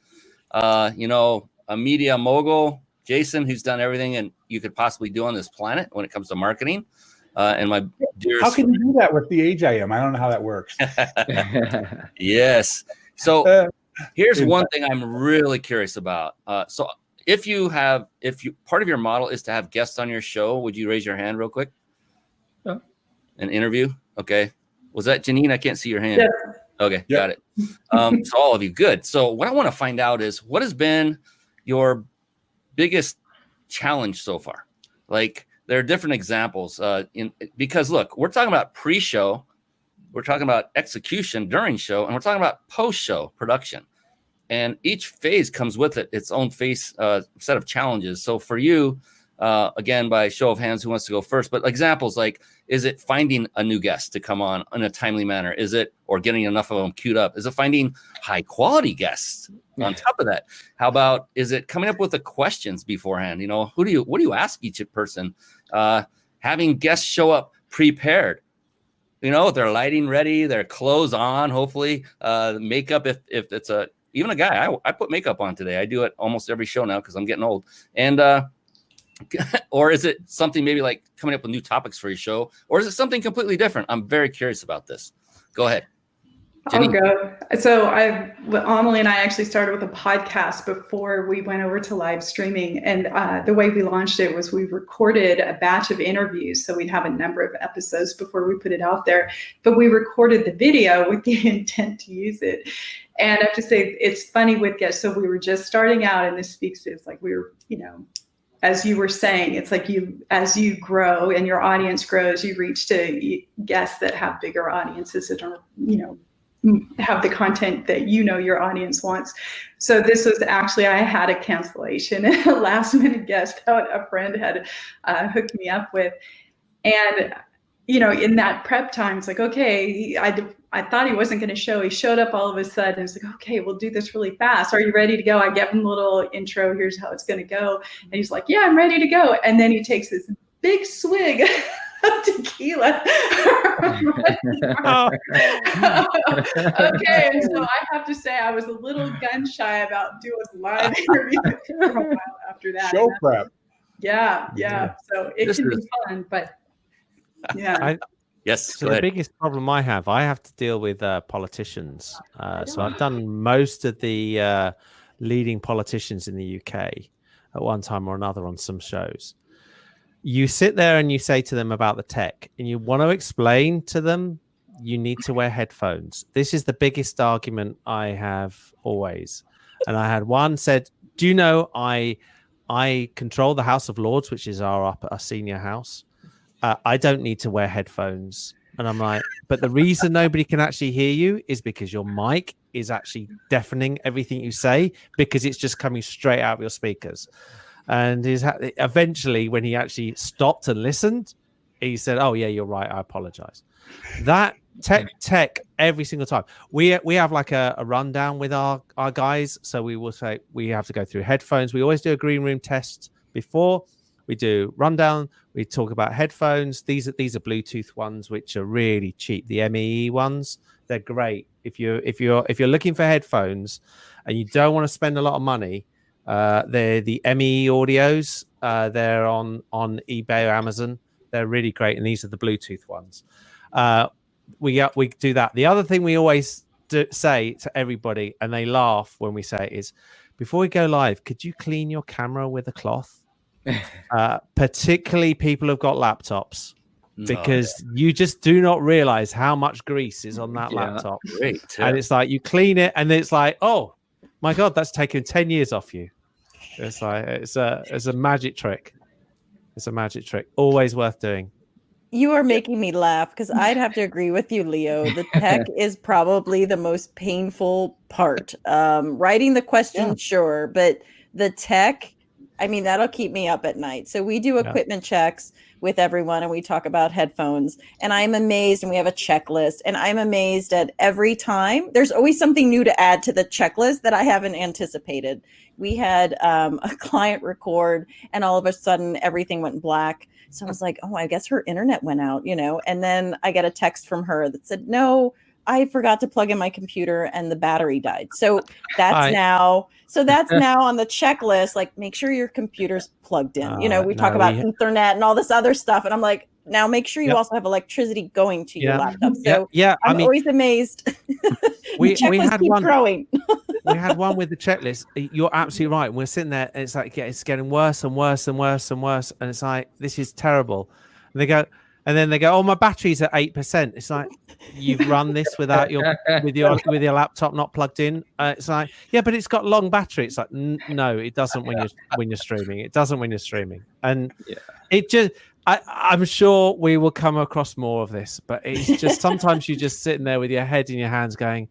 You know, a media mogul, Jason, who's done everything and you could possibly do on this planet when it comes to marketing. And my dearest how can you do that with the age I am? I don't know how that works. Yes. So here's one thing I'm really curious about. So if part of your model is to have guests on your show, would you raise your hand real quick? Yeah. An interview? Okay. Was that Janine? I can't see your hand. Yeah. Okay, Yeah. got it. So all of you, good. So what I want to find out is what has been your biggest challenge so far? Like there are different examples because look, we're talking about pre-show, we're talking about execution during show, and we're talking about post-show production. And each phase comes with it its own set of challenges. So for you, again, by show of hands, who wants to go first? But examples like, is it finding a new guest to come on in a timely manner? Is it, or getting enough of them queued up? Is it finding high quality guests on top of that? How about, is it coming up with the questions beforehand? You know, what do you ask each person? Having guests show up prepared, you know, their lighting ready, their clothes on, hopefully, makeup. If it's even a guy, I put makeup on today. I do it almost every show now because I'm getting old. And, or is it something maybe like coming up with new topics for your show? Or is it something completely different? I'm very curious about this. Go ahead. I'll go. So Amelie and I actually started with a podcast before we went over to live streaming. And the way we launched it was we recorded a batch of interviews. So we'd have a number of episodes before we put it out there. But we recorded the video with the intent to use it. And I have to say, it's funny with guests. So we were just starting out, and this speaks to, it's like we were, you know, as you were saying, it's like as you grow and your audience grows, you reach to guests that have bigger audiences that are, you know, have the content that you know your audience wants. So this was actually, I had a cancellation, a last minute guest that a friend had hooked me up with. And, you know, in that prep time, it's like, okay, I thought he wasn't going to show. He showed up all of a sudden. It's like, okay, we'll do this really fast. Are you ready to go? I give him a little intro. Here's how it's going to go. And he's like, yeah, I'm ready to go. And then he takes this big swig of tequila. Okay, and so I have to say I was a little gun shy about doing live interviews for a while after that. Show prep. Yeah. So it can be fun, but yeah. Yes. So the biggest problem I have to deal with politicians. So I've done most of the leading politicians in the UK at one time or another on some shows. You sit there and you say to them about the tech, and you want to explain to them you need to wear headphones. This is the biggest argument I have always. And I had one said, do you know I control the House of Lords, which is our senior house. I don't need to wear headphones. And I'm like, but the reason nobody can actually hear you is because your mic is actually deafening everything you say, because it's just coming straight out of your speakers. And eventually, when he actually stopped and listened, he said, oh, yeah, you're right. I apologize. That tech every single time. We have like a rundown with our guys. So we will say we have to go through headphones. We always do a green room test before. We do rundown. We talk about headphones. These are Bluetooth ones, which are really cheap. The MEE ones, they're great. If you're looking for headphones and you don't want to spend a lot of money, they're the MEE audios. They're on eBay or Amazon. They're really great, and these are the Bluetooth ones. We do that. The other thing we always say to everybody, and they laugh when we say it, is before we go live, could you clean your camera with a cloth? Particularly people who've got laptops, because you just do not realize how much grease is on that laptop. Great tip. And it's like you clean it, and it's like, oh my God, that's taken 10 years off you. It's like it's a magic trick. It's a magic trick. Always worth doing. You are making me laugh because I'd have to agree with you, Leo. The tech is probably the most painful part. Writing the question, sure, but the tech, I mean, that'll keep me up at night. So we do equipment checks with everyone, and we talk about headphones. And I'm amazed, and we have a checklist, and I'm amazed at every time. There's always something new to add to the checklist that I haven't anticipated. We had a client record, and all of a sudden everything went black. So I was like, oh, I guess her internet went out, and then I get a text from her that said, no, I forgot to plug in my computer and the battery died. So that's now on the checklist, like make sure your computer's plugged in. We talk about internet and all this other stuff. And I'm like, now make sure you also have electricity going to your laptop. So I'm always amazed. we had one growing. We had one with the checklist. You're absolutely right. We're sitting there, and it's like it's getting worse and worse and worse and worse, and it's like this is terrible. And they go, oh, my battery's at 8%. It's like you've run this without with your laptop not plugged in. It's like, yeah, but it's got long battery. It's like no, it doesn't when you're streaming. It doesn't when you're streaming, and it just. I'm sure we will come across more of this, but it's just sometimes you're just sitting there with your head in your hands going,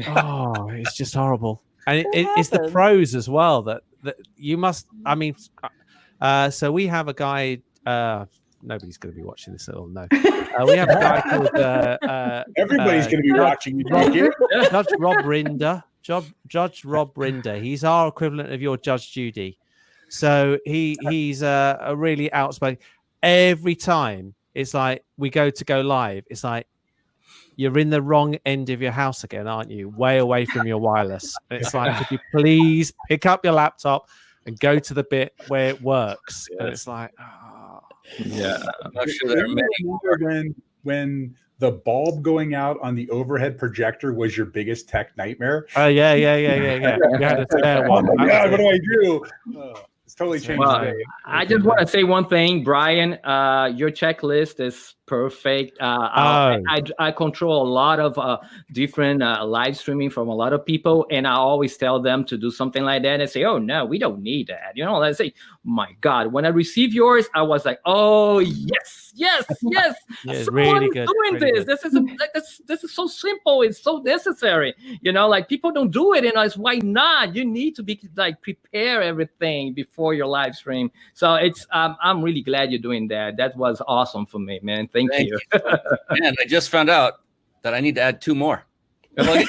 oh, it's just horrible. And it's the pros as well that you must, I mean, so we have a guy, nobody's going to be watching this at all, no. We have a guy called... everybo's going to be watching. Judge Rob Rinder. Judge Rob Rinder. He's our equivalent of your Judge Judy. So he's a really outspoken. Every time it's like we go live, it's like you're in the wrong end of your house again, aren't you? Way away from your wireless. It's like, could you please pick up your laptop and go to the bit where it works? And it's like, oh. I'm not sure there are many. When the bulb going out on the overhead projector was your biggest tech nightmare. Oh yeah. We had a spare one. Oh my God, what do I do? It's totally changed today. I just want to say one thing, Brian. Your checklist is perfect. I control a lot of different live streaming from a lot of people, and I always tell them to do something like that and say, oh no, we don't need that. Let's say, my God, when I received yours, I was like, oh yes. Really good. Doing really this. Good. This is so simple. It's so necessary. Like people don't do it, and it's why not? You need to be like prepare everything before your live stream. So it's I'm really glad you're doing that. That was awesome for me, man. Thank you. And I just found out that I need to add 2 more. Wipe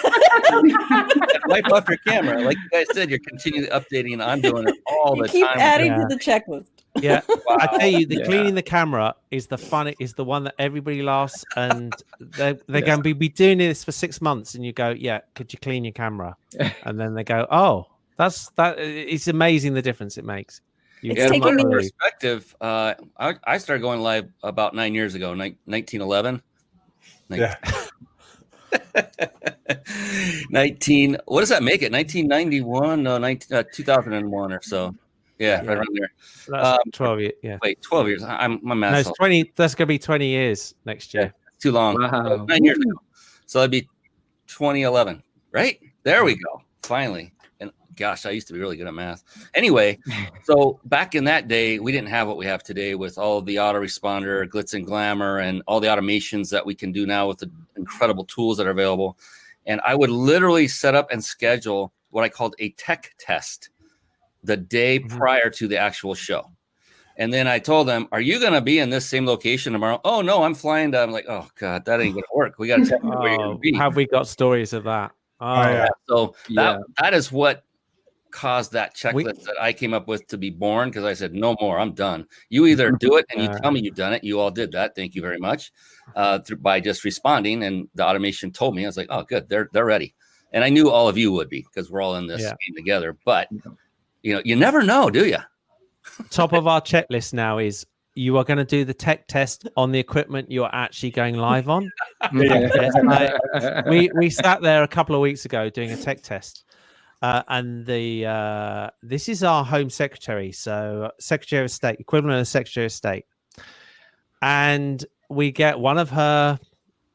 off your camera. Like you guys said, you're continually updating, and I'm doing it all the time. Keep adding to the checklist. Yeah, wow. I tell you, the cleaning the camera is the one that everybody laughs, and they're going to be doing this for 6 months, and you go, yeah, could you clean your camera? And then they go, oh, that's that. It's amazing the difference it makes. From my perspective, I started going live about 9 years ago, 1911. Yeah. what does that make it? 1991? No, 2001 or so. Yeah, right around there. That's 12 years. Yeah. Wait, 12 years. My math. No, it's 20. That's going to be 20 years next year. Yeah, too long. Wow. 9 years ago. So that'd be 2011, right? There we go. Finally. And gosh, I used to be really good at math. Anyway, so back in that day, we didn't have what we have today with all of the autoresponder, glitz and glamour, and all the automations that we can do now with the incredible tools that are available. And I would literally set up and schedule what I called a tech test the day prior to the actual show. And then I told them, are you going to be in this same location tomorrow? Oh, no, I'm flying to. I'm like, oh, God, that ain't going to work. We got to tell you where you're going to be. Have we got stories of that? Oh, yeah. So that is what caused that checklist that I came up with to be born, because I said, no more, I'm done. You either do it and you tell me you've done it. You all did that. Thank you very much. By just responding, and the automation told me, I was like, oh, good, they're ready. And I knew all of you would be, because we're all in this game together. But, you never know, do you? Top of our checklist now is you are going to do the tech test on the equipment you're actually going live on. Yeah. It's like, we sat there a couple of weeks ago doing a tech test, and this is our Home Secretary, so Secretary of State, equivalent of Secretary of State, and we get one of her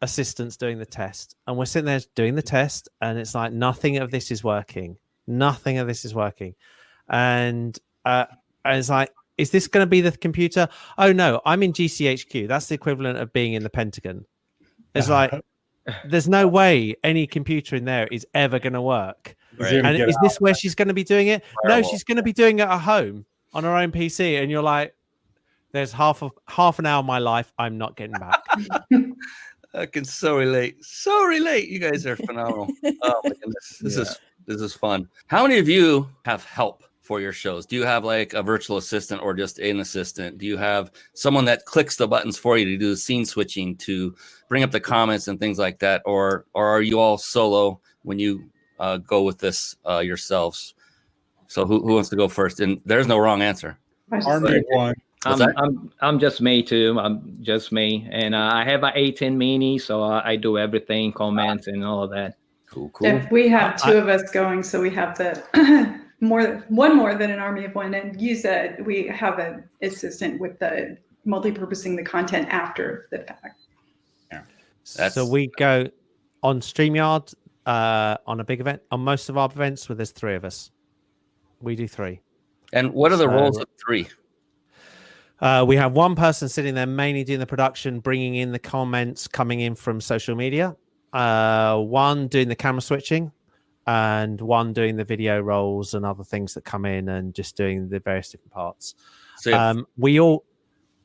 assistants doing the test, and we're sitting there doing the test, and it's like nothing of this is working, and it's like, is this going to be the computer? Oh no, I'm in GCHQ. That's the equivalent of being in the Pentagon. It's like, there's no way any computer in there is ever going to work. Right. And is this where she's going to be doing it? No, Firewall. she's going to be doing it at home on her own PC. And you're like, there's half an hour of my life I'm not getting back. I can so relate. You guys are phenomenal. Oh my goodness. This is fun. How many of you have help for your shows? Do you have like a virtual assistant or just an assistant? Do you have someone that clicks the buttons for you to do the scene switching, to bring up the comments and things like that? Or are you all solo when you go with this yourselves? So who wants to go first? And there's no wrong answer. Army one. I'm just me too. I'm just me, and I have an 18 mini, so I do everything, comments and all of that. Cool. If we have two of us going, so we have the one more than an army of one, and we have an assistant with the multi-purposing the content after the fact. Yeah. So we go on StreamYard on a big event. On most of our events, where there's 3 of us, we do 3. And what are the roles of 3? We have one person sitting there mainly doing the production, bringing in the comments coming in from social media, one doing the camera switching, and one doing the video rolls and other things that come in, and just doing the various different parts. So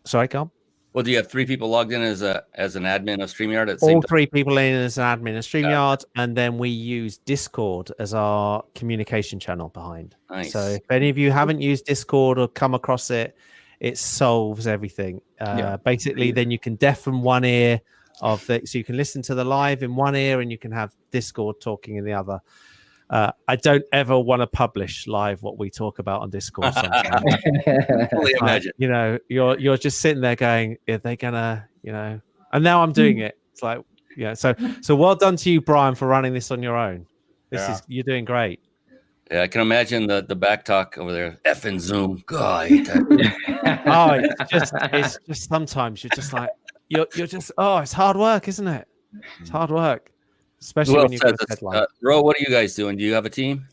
Sorry, go on. Well, do you have 3 people logged in as an admin of StreamYard at the All same time? 3 people in as an admin of StreamYard, and then we use Discord as our communication channel behind. Nice. So if any of you haven't used Discord or come across it, it solves everything. Basically, then you can deafen one ear so you can listen to the live in one ear, and you can have Discord talking in the other. I don't ever want to publish live what we talk about on Discord sometimes. Fully imagine. You're just sitting there going, are they gonna, and now I'm doing it. It's like, so well done to you, Brian, for running this on your own. You're doing great. Yeah, I can imagine the back talk over there. Effing Zoom. God. It's just sometimes you're just like, you're just, it's hard work, isn't it? It's hard work. Especially when you've got a deadline. Ro, what are you guys doing? Do you have a team?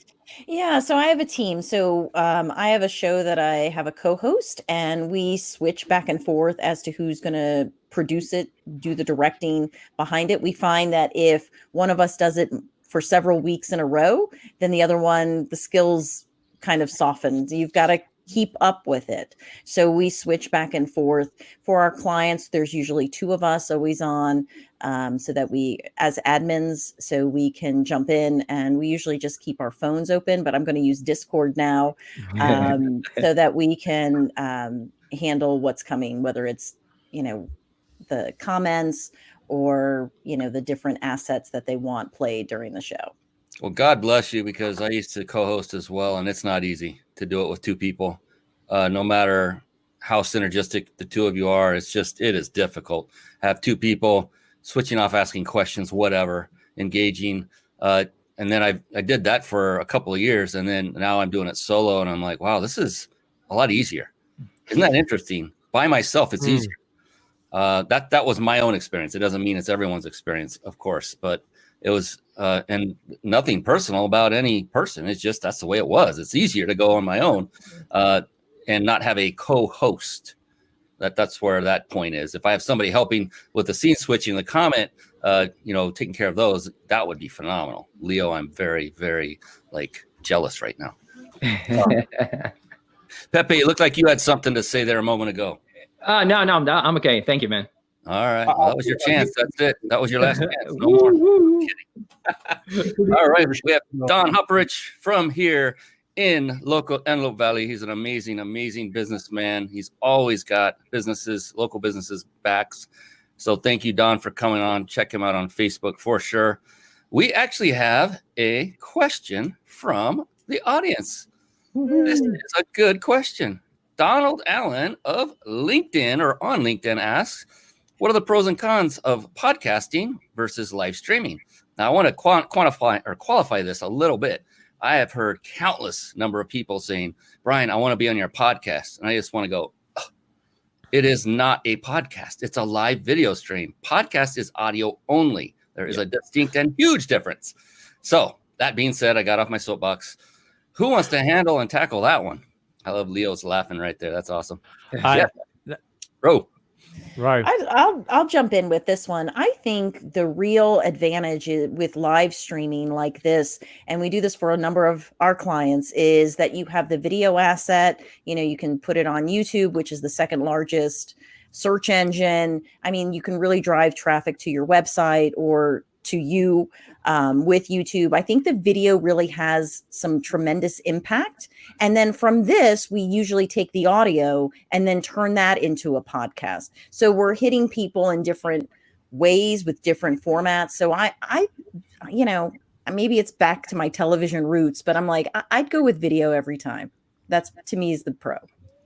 Yeah, so I have a team. So I have a show that I have a co-host, and we switch back and forth as to who's going to produce it, do the directing behind it. We find that if one of us does it for several weeks in a row, then the other one, the skills kind of soften. You've got to keep up with it. So we switch back and forth. For our clients, there's usually 2 of us always on, so that we, as admins, so we can jump in, and we usually just keep our phones open, but I'm going to use Discord now, so that we can handle what's coming, whether it's, the comments or, the different assets that they want played during the show. Well, God bless you, because I used to co-host as well, and it's not easy to do it with 2 people. No matter how synergistic the 2 of you are, it is difficult. Have 2 people switching off, asking questions, whatever, engaging. And then I did that for a couple of years, and then now I'm doing it solo, and I'm like, wow, this is a lot easier. Isn't that interesting? By myself, it's easier. That was my own experience. It doesn't mean it's everyone's experience, of course, but it was, and nothing personal about any person. It's just, that's the way it was. It's easier to go on my own and not have a co-host. That's where that point is. If I have somebody helping with the scene switching, the comment, taking care of those, that would be phenomenal. Leo, I'm very, very jealous right now. Pepe, it looked like you had something to say there a moment ago. No, I'm okay. Thank you, man. All right. Well, that was your chance. That's it. That was your last chance. No more. All right. We have Don Hopperich from here in local Antelope Valley. He's an amazing, amazing businessman. He's always got local businesses backs. So thank you, Don, for coming on. Check him out on Facebook for sure. We actually have a question from the audience. This is a good question. Donald Allen of LinkedIn or on LinkedIn asks, what are the pros and cons of podcasting versus live streaming? Now, I want to quantify or qualify this a little bit. I have heard countless number of people saying, Brian, I want to be on your podcast. And I just want to go, it is not a podcast. It's a live video stream. Podcast is audio only. There is a distinct and huge difference. So that being said, I got off my soapbox. Who wants to handle and tackle that one? I love Leo's laughing right there. That's awesome. Bro. Right. I'll jump in with this one. I think the real advantage with live streaming like this, and we do this for a number of our clients, is that you have the video asset. You know, you can put it on YouTube, which is the second largest search engine. I mean, you can really drive traffic to your website or to you with YouTube. I think the video really has some tremendous impact. And then from this, we usually take the audio and then turn that into a podcast. So we're hitting people in different ways with different formats. So I you know, maybe it's back to my television roots, but I'm like, I'd go with video every time. That's, to me, is the pro.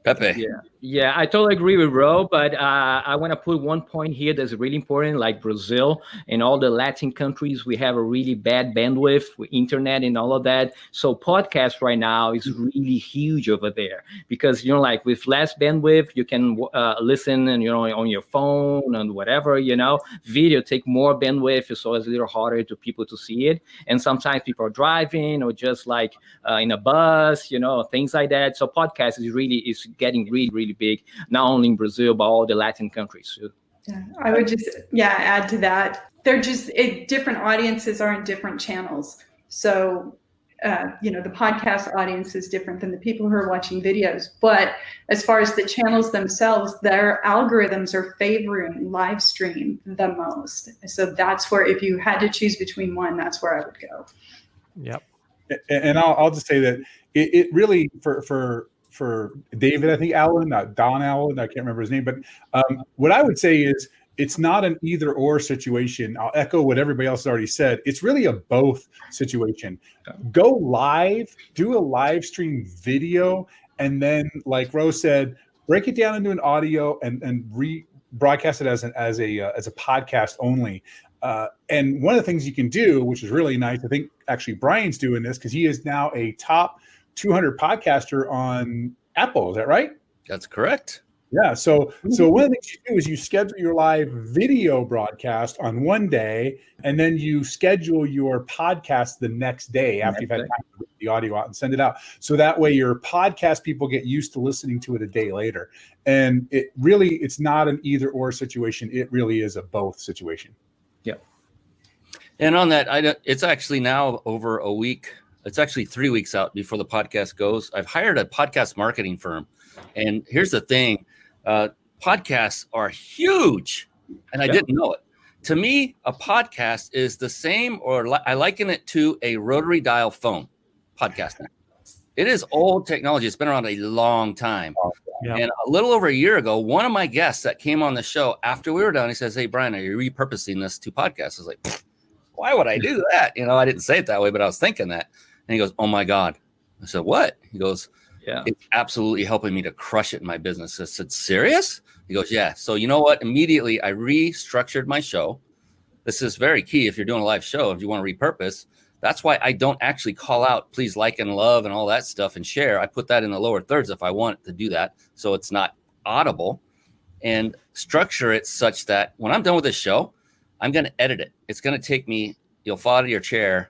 Pepe. Yeah, I totally agree with Ro, but I want to put one point here that's really important, like Brazil and all the Latin countries, we have a really bad bandwidth with internet and all of that. So podcast right now is really huge over there because, you know, like with less bandwidth, you can listen and, you know, on your phone and whatever, you know, video take more bandwidth. So it's a little harder to people to see it. And sometimes people are driving or just like in a bus, you know, things like that. So podcast is getting really, really big, not only in Brazil, but all the Latin countries. Yeah, I would just, add to that. They're just, different audiences are in different channels. So, you know, the podcast audience is different than the people who are watching videos. But as far as the channels themselves, their algorithms are favoring live stream the most. So that's where, if you had to choose between one, that's where I would go. Yep. And I'll just say that it really, for David, I think Allen, not Don Allen, I can't remember his name, but what I would say is it's not an either or situation. I'll echo what everybody else has already said. It's really a both situation. Go live, do a live stream video, and then, like Rose said, break it down into an audio and rebroadcast it as a podcast only. And one of the things you can do, which is really nice, I think actually Brian's doing this because he is now a top 200 podcaster on Apple. Is that right? That's correct. Yeah. So one of the things you do is you schedule your live video broadcast on one day, and then you schedule your podcast the next day after you've had time to read the audio out and send it out. So that way your podcast people get used to listening to it a day later. And it's not an either or situation. It really is a both situation. Yeah. And on that, it's actually now over a week. It's actually 3 weeks out before the podcast goes. I've hired a podcast marketing firm. And here's the thing. Podcasts are huge. And I didn't know it. To me, a podcast is the same, or I liken it to a rotary dial phone podcasting. It is old technology. It's been around a long time. Yeah. And a little over a year ago, one of my guests that came on the show after we were done, he says, "Hey, Brian, are you repurposing this to podcasts?" I was like, why would I do that? You know, I didn't say it that way, but I was thinking that. And he goes, "Oh my God." I said, "What?" He goes, "Yeah, it's absolutely helping me to crush it in my business." I said, "Serious?" He goes, "Yeah." So you know what? Immediately I restructured my show. This is very key if you're doing a live show, if you want to repurpose. That's why I don't actually call out, please like and love and all that stuff and share. I put that in the lower thirds if I want to do that. So it's not audible, and structure it such that when I'm done with this show, I'm going to edit it. It's going to take me, you'll fall out of your chair,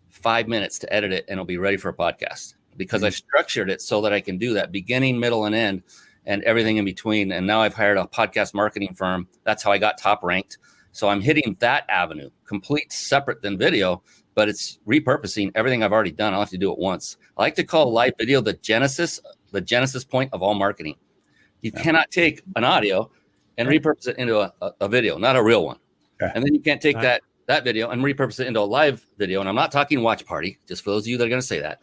5 minutes to edit it, and it'll be ready for a podcast because I've structured it so that I can do that beginning, middle, and end and everything in between. And now I've hired a podcast marketing firm. That's how I got top ranked. So I'm hitting that avenue, complete separate than video, but it's repurposing everything I've already done. I'll have to do it once. I like to call live video the genesis point of all marketing. You cannot take an audio and repurpose it into a video, not a real one. Okay. And then you can't take that video and repurpose it into a live video. And I'm not talking watch party, just for those of you that are going to say that.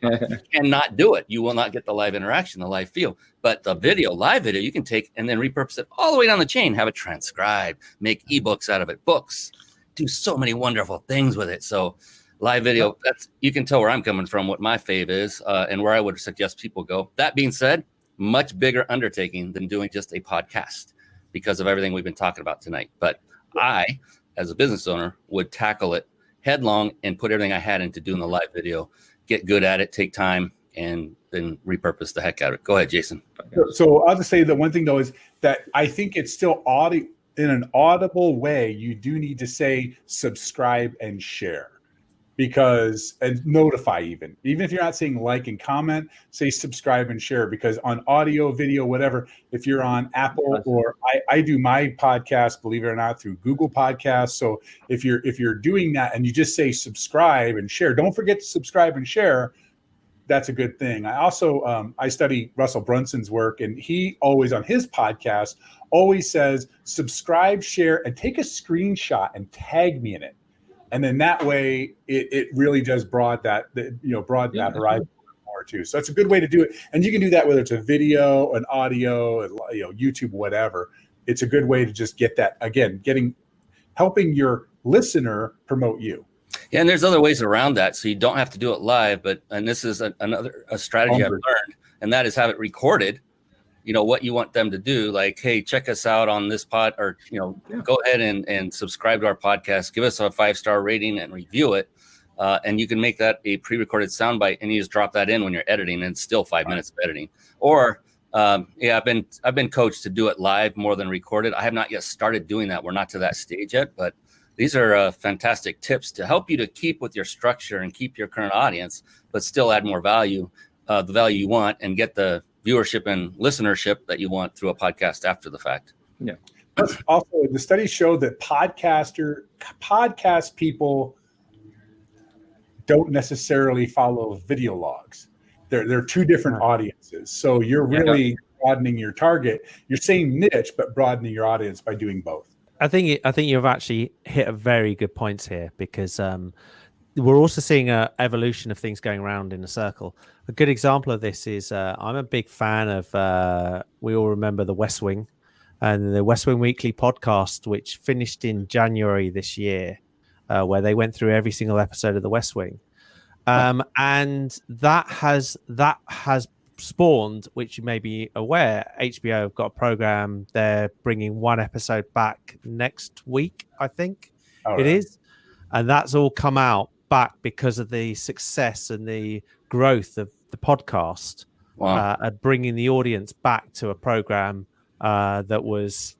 You cannot do it. You will not get the live interaction, the live feel. But the live video, you can take and then repurpose it all the way down the chain, have it transcribed, make ebooks out of it, books, do so many wonderful things with it. So live video, you can tell where I'm coming from, what my fave is, and where I would suggest people go. That being said, much bigger undertaking than doing just a podcast because of everything we've been talking about tonight. But I, as a business owner, would tackle it headlong and put everything I had into doing the live video, get good at it, take time, and then repurpose the heck out of it. Go ahead, Jason. So I'll just say that one thing though is that I think it's still in an audible way. You do need to say subscribe and share, and notify even if you're not saying like and comment, say subscribe and share, because on audio, video, whatever, if you're on Apple or I do my podcast, believe it or not, through Google Podcasts. So if you're doing that and you just say subscribe and share, don't forget to subscribe and share. That's a good thing. I also, I study Russell Brunson's work, and he always on his podcast always says, subscribe, share, and take a screenshot and tag me in it. And then that way it really does broaden that horizon more too. So it's a good way to do it. And you can do that whether it's a video, an audio, YouTube, whatever. It's a good way to just get that, again, helping your listener promote you. Yeah, and there's other ways around that, so you don't have to do it live. And this is a strategy I've learned, and that is have it recorded. What you want them to do, like, hey, check us out on this pod, or go ahead and subscribe to our podcast, give us a 5-star rating, and review it. And you can make that a pre-recorded soundbite, and you just drop that in when you're editing, and it's still 5 minutes of editing. Or I've been coached to do it live more than recorded. I have not yet started doing that. We're not to that stage yet, but these are fantastic tips to help you to keep with your structure and keep your current audience, but still add more value, the value you want, and get the viewership and listenership that you want through a podcast after the fact. Yeah. Also, the studies show that podcast people don't necessarily follow video logs. They're two different audiences. So you're really broadening your target. You're saying niche, but broadening your audience by doing both. I think you've actually hit a very good points here, because we're also seeing an evolution of things going around in a circle. A good example of this is I'm a big fan of, we all remember The West Wing and the West Wing Weekly podcast, which finished in January this year, where they went through every single episode of The West Wing. And that has spawned, which you may be aware, HBO have got a program. They're bringing one episode back next week, I think it is. And that's all come out back because of the success and the growth of the podcast. Wow. At bringing the audience back to a program that was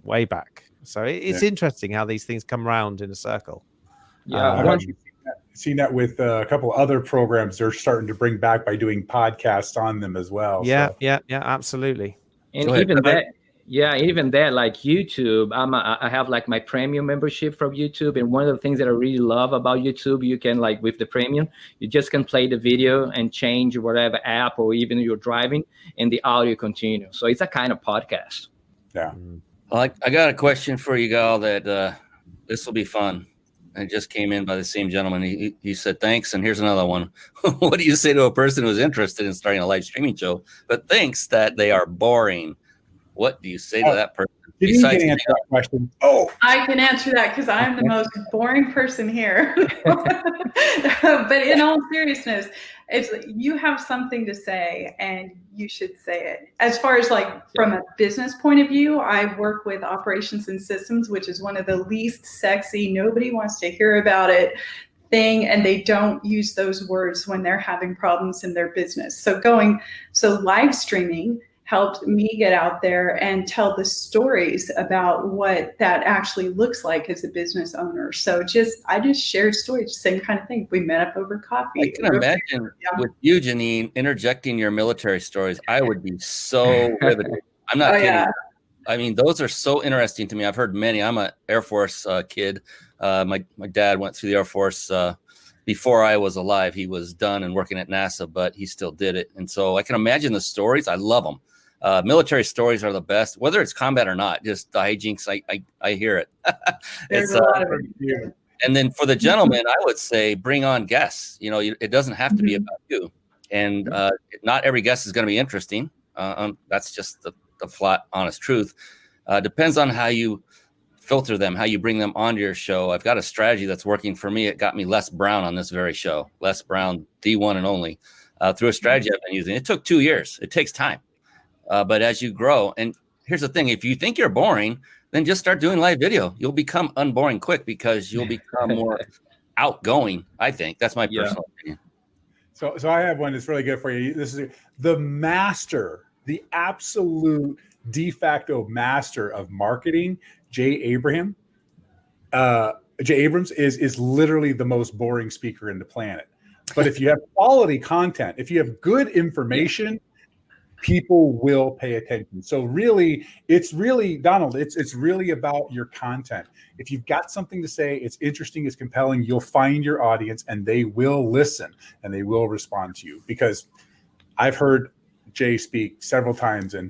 way back. So it's interesting how these things come around in a circle. Yeah, I've actually seen that with a couple other programs they're starting to bring back by doing podcasts on them as well. Yeah, absolutely. And even that, like YouTube, I have like my premium membership from YouTube, and one of the things that I really love about YouTube, you can, like, with the premium, you just can play the video and change whatever app, or even you're driving, and the audio continues. So it's a kind of podcast. Yeah. Well, I got a question for you, Gal, that this will be fun. And it just came in by the same gentleman. He said, thanks. And here's another one. What do you say to a person who's interested in starting a live streaming show, but thinks that they are boring? What do you say to that person? Did you answer that question? Oh, I can answer that because I'm the most boring person here. But in all seriousness, it's, you have something to say and you should say it. As far as from a business point of view, I work with operations and systems, which is one of the least sexy, nobody wants to hear about it thing, and they don't use those words when they're having problems in their business. So live streaming helped me get out there and tell the stories about what that actually looks like as a business owner. So I just shared stories, same kind of thing. We met up over coffee. I can imagine with you, Janine, interjecting your military stories. I would be so riveted. I'm not kidding. Yeah. I mean, those are so interesting to me. I've heard many. I'm an Air Force kid. My dad went through the Air Force before I was alive. He was done and working at NASA, but he still did it. And so I can imagine the stories. I love them. Military stories are the best, whether it's combat or not. Just the hijinks, I hear it. There's a lot of it. And then for the gentleman, I would say bring on guests. It doesn't have to be about you, and not every guest is going to be interesting. That's just the flat, honest truth. Depends on how you filter them, how you bring them onto your show. I've got a strategy that's working for me. It got me Les Brown on this very show. Les Brown, the one and only, through a strategy I've been using. It took 2 years. It takes time. But as you grow, and here's the thing, if you think you're boring, then just start doing live video. You'll become unboring quick because you'll become more outgoing. I think that's my personal opinion. So I have one that's really good for you. This is the master, the absolute de facto master of marketing, Jay Abrams. Jay Abrams is literally the most boring speaker in the planet. But if you have quality content, if you have good information, people will pay attention. So really, it's really, Donald, it's really about your content. If you've got something to say, it's interesting, it's compelling, you'll find your audience and they will listen and they will respond to you. Because I've heard Jay speak several times and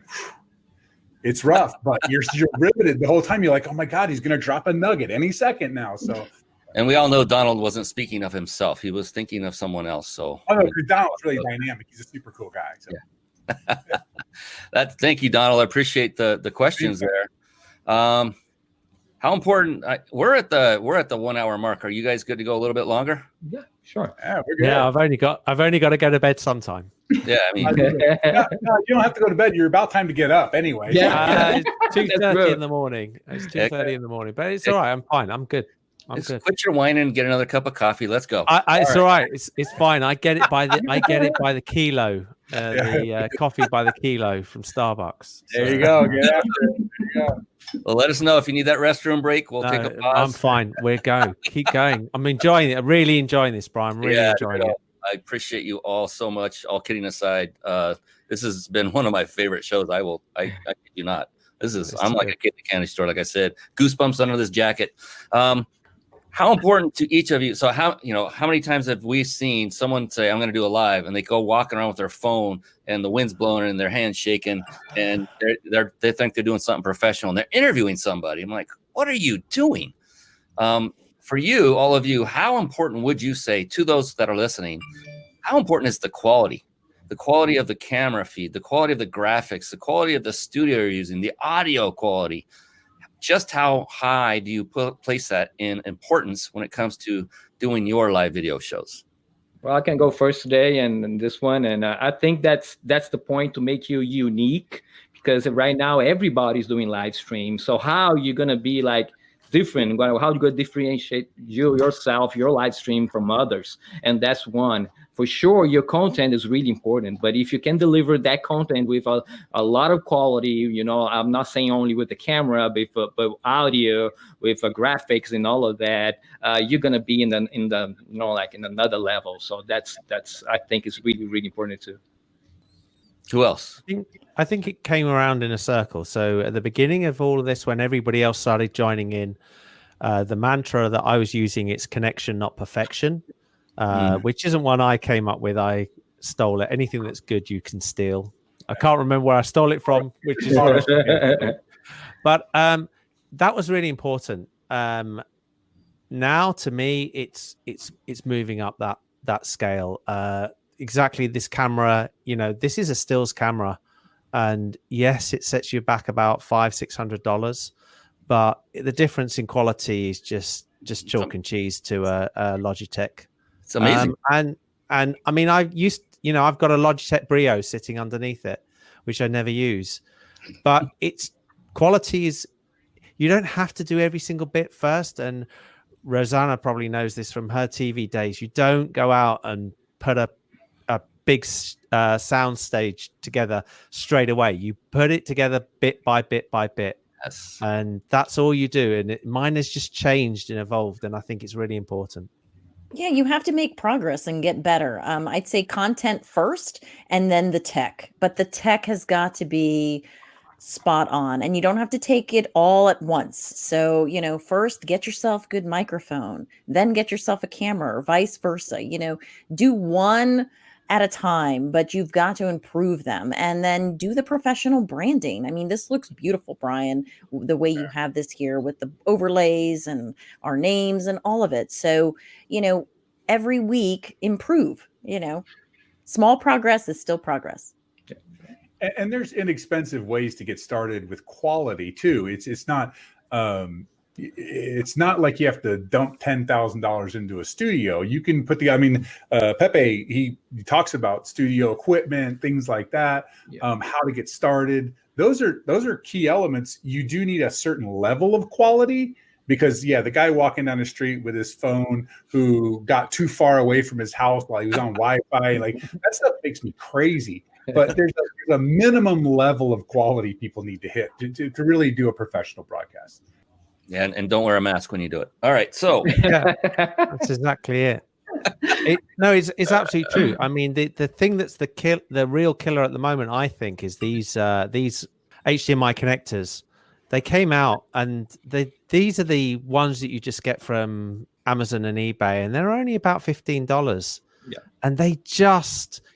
it's rough, but you're riveted the whole time. You're like, oh my God, he's going to drop a nugget any second now. So, and we all know Donald wasn't speaking of himself. He was thinking of someone else. So Donald's really dynamic. He's a super cool guy. So. Yeah. Thank you, Donald. I appreciate the questions there. How important? We're at the 1 hour mark. Are you guys good to go a little bit longer? Yeah, sure. Yeah, we're good. Yeah, I've only got to go to bed sometime. Yeah, I mean, no, you don't have to go to bed. You're about time to get up anyway. Yeah. It's 2:30 in the morning. It's 2:30 in the morning, but it's all right. I'm fine. I'm good. Good. Quit your whining and get another cup of coffee. Let's go. It's all right. It's fine. I get it by the kilo. The coffee by the kilo from Starbucks. There you go. Get after it. There you go. Well, let us know if you need that restroom break. We'll take a pause. I'm fine. We'll go. Keep going. I'm enjoying it. I'm really enjoying this, Brian. Really enjoying it. I appreciate you all so much. All kidding aside, this has been one of my favorite shows. I kid you not. I'm like a kid in the candy store. Like I said, goosebumps under this jacket. How important to each of you? So how many times have we seen someone say, I'm going to do a live, and they go walking around with their phone and the wind's blowing and their hands shaking and they think they're doing something professional and they're interviewing somebody. I'm like, what are you doing? For you, all of you, how important would you say to those that are listening, how important is the quality of the camera feed, the quality of the graphics, the quality of the studio you're using, the audio quality? Just how high do you place that in importance when it comes to doing your live video shows? Well, I can go first today and this one. And I think that's the point, to make you unique, because right now everybody's doing live stream. So how are you going to be like different? How are you going to differentiate yourself, your live stream from others? And that's one. For sure, your content is really important, but if you can deliver that content with a lot of quality, I'm not saying only with the camera, but audio, with graphics and all of that, you're gonna be in another level. So that's I think is really, really important too. Who else? I think it came around in a circle. So at the beginning of all of this, when everybody else started joining in, the mantra that I was using, it's connection, not perfection. Which isn't one I came up with. I stole it. Anything that's good, you can steal. I can't remember where I stole it from, which is but that was really important. Now to me, it's moving up that scale. Exactly, this camera, this is a stills camera, and yes, it sets you back about $500-600, but the difference in quality is just chalk and cheese to a Logitech. It's amazing. And I mean, I've got a Logitech Brio sitting underneath it, which I never use, but its quality is, you don't have to do every single bit first. And Rosanna probably knows this from her TV days. You don't go out and put a big sound stage together straight away. You put it together bit by bit by bit. Yes. And that's all you do. And mine has just changed and evolved. And I think it's really important. Yeah, you have to make progress and get better. I'd say content first and then the tech, but the tech has got to be spot on, and you don't have to take it all at once. So, first get yourself a good microphone, then get yourself a camera, or vice versa. Do one at a time, but you've got to improve them, and then do the professional branding. I mean, this looks beautiful, Brian, the way you have this here with the overlays and our names and all of it. So, every week improve, small progress is still progress. And there's inexpensive ways to get started with quality too. It's not, it's not like you have to dump $10,000 into a studio. You can put Pepe, he talks about studio equipment, things like that, how to get started. Those are key elements. You do need a certain level of quality, because the guy walking down the street with his phone who got too far away from his house while he was on Wi-Fi, like that stuff makes me crazy. But there's a minimum level of quality people need to hit to really do a professional broadcast. Yeah, and don't wear a mask when you do it. All right, so that's exactly it. It's absolutely true. I mean, the thing that's the real killer at the moment, I think, is these HDMI connectors. They came out, and these are the ones that you just get from Amazon and eBay, and they're only about $15. Yeah, and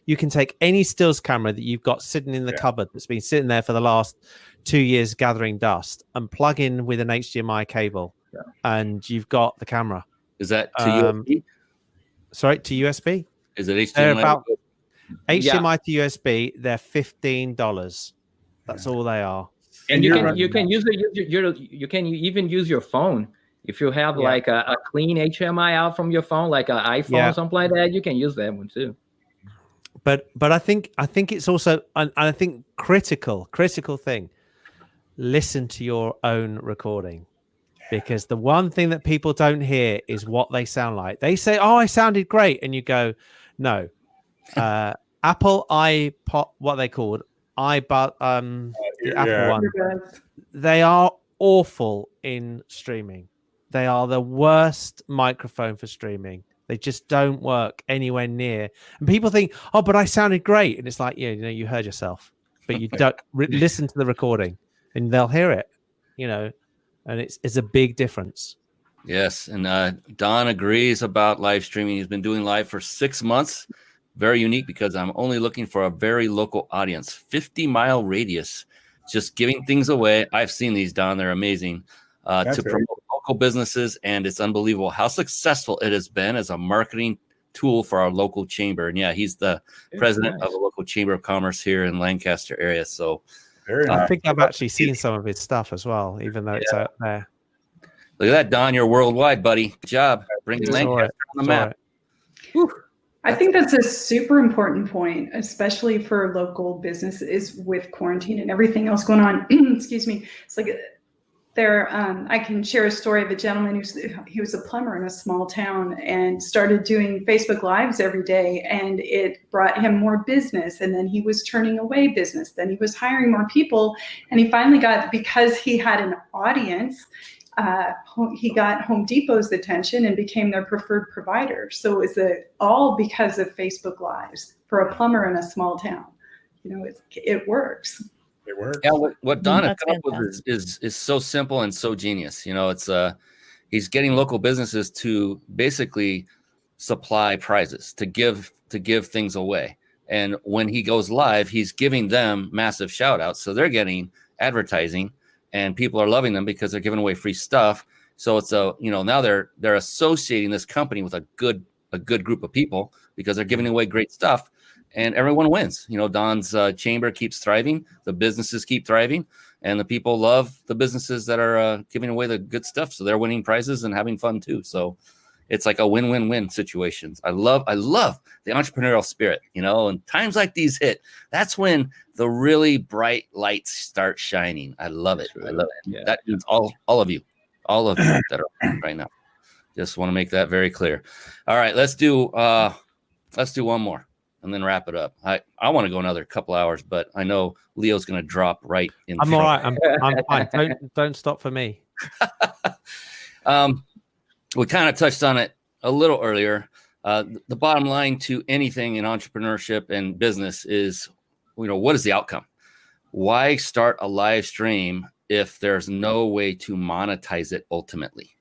you can take any stills camera that you've got sitting in the cupboard that's been sitting there for the last 2 years gathering dust, and plug in with an HDMI cable, and you've got the camera. Is that to USB? Sorry, to USB? Is it HDMI? They're about HDMI to USB. They're $15. That's all they are. And you can even use your phone. If you have like a clean HDMI out from your phone, like an iPhone or something like that, you can use that one too. But I think it's also, and I think critical thing, listen to your own recording, because the one thing that people don't hear is what they sound like. They say, "Oh, I sounded great," and you go, "No." Apple iPod, what they called the Apple one, they are awful in streaming. They are the worst microphone for streaming. They just don't work anywhere near. And people think, "Oh, but I sounded great," and it's like, you heard yourself, but you don't listen to the recording, and they'll hear it, and it's a big difference. Yes, and Don agrees about live streaming. He's been doing live for 6 months. Very unique, because I'm only looking for a very local audience, 50-mile radius, just giving things away. I've seen these, Don. They're amazing to promote local businesses, and it's unbelievable how successful it has been as a marketing tool for our local chamber. And he's the president of a local chamber of commerce here in Lancaster area. So I think I've actually seen some of his stuff as well, even though it's out there. Look at that, Don. You're worldwide, buddy. Good job. Bringing Lancaster on the map. I think that's a super important point, especially for local businesses with quarantine and everything else going on. Excuse me. It's like I can share a story of a gentleman he was a plumber in a small town and started doing Facebook Lives every day, and it brought him more business. And then he was turning away business. Then he was hiring more people, and he finally because he had an audience, he got Home Depot's attention and became their preferred provider. So it was all because of Facebook Lives for a plumber in a small town. It works. It works. Yeah, what Don has come up with is so simple and so genius. It's he's getting local businesses to basically supply prizes, to give things away. And when he goes live, he's giving them massive shout outs. So they're getting advertising, and people are loving them because they're giving away free stuff. So it's now they're associating this company with a good group of people because they're giving away great stuff. And everyone wins. Don's chamber keeps thriving. The businesses keep thriving. And the people love the businesses that are giving away the good stuff. So they're winning prizes and having fun too. So it's like a win-win-win situation. I love the entrepreneurial spirit, and times like these hit. That's when the really bright lights start shining. I love it. I love it. Yeah. That means all of you that are right now. Just want to make that very clear. All right, let's do one more and then wrap it up. I want to go another couple hours, but I know Leo's going to drop right in. I'm all right. I'm fine. Don't stop for me. We kind of touched on it a little earlier. The bottom line to anything in entrepreneurship and business is, what is the outcome? Why start a live stream if there's no way to monetize it ultimately,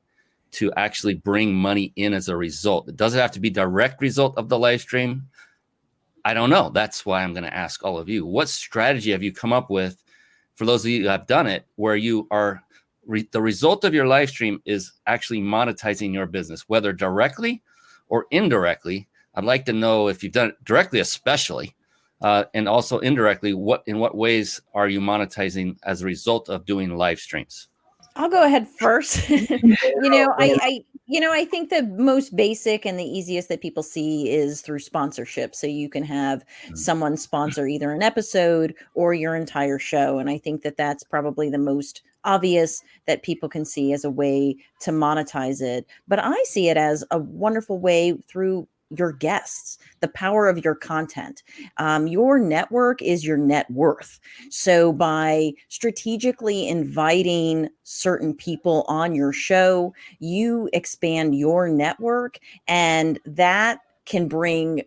to actually bring money in as a result? It doesn't have to be direct result of the live stream. I don't know. That's why I'm going to ask all of you, what strategy have you come up with for those of you who have done it, where you are the result of your live stream is actually monetizing your business, whether directly or indirectly? I'd like to know if you've done it directly, especially, and also indirectly, in what ways are you monetizing as a result of doing live streams? I'll go ahead first. I think the most basic and the easiest that people see is through sponsorship. So you can have someone sponsor either an episode or your entire show. And I think that that's probably the most obvious that people can see as a way to monetize it. But I see it as a wonderful way through your guests, the power of your content. Your network is your net worth. So by strategically inviting certain people on your show, you expand your network, and that can bring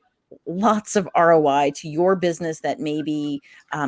lots of ROI to your business that maybe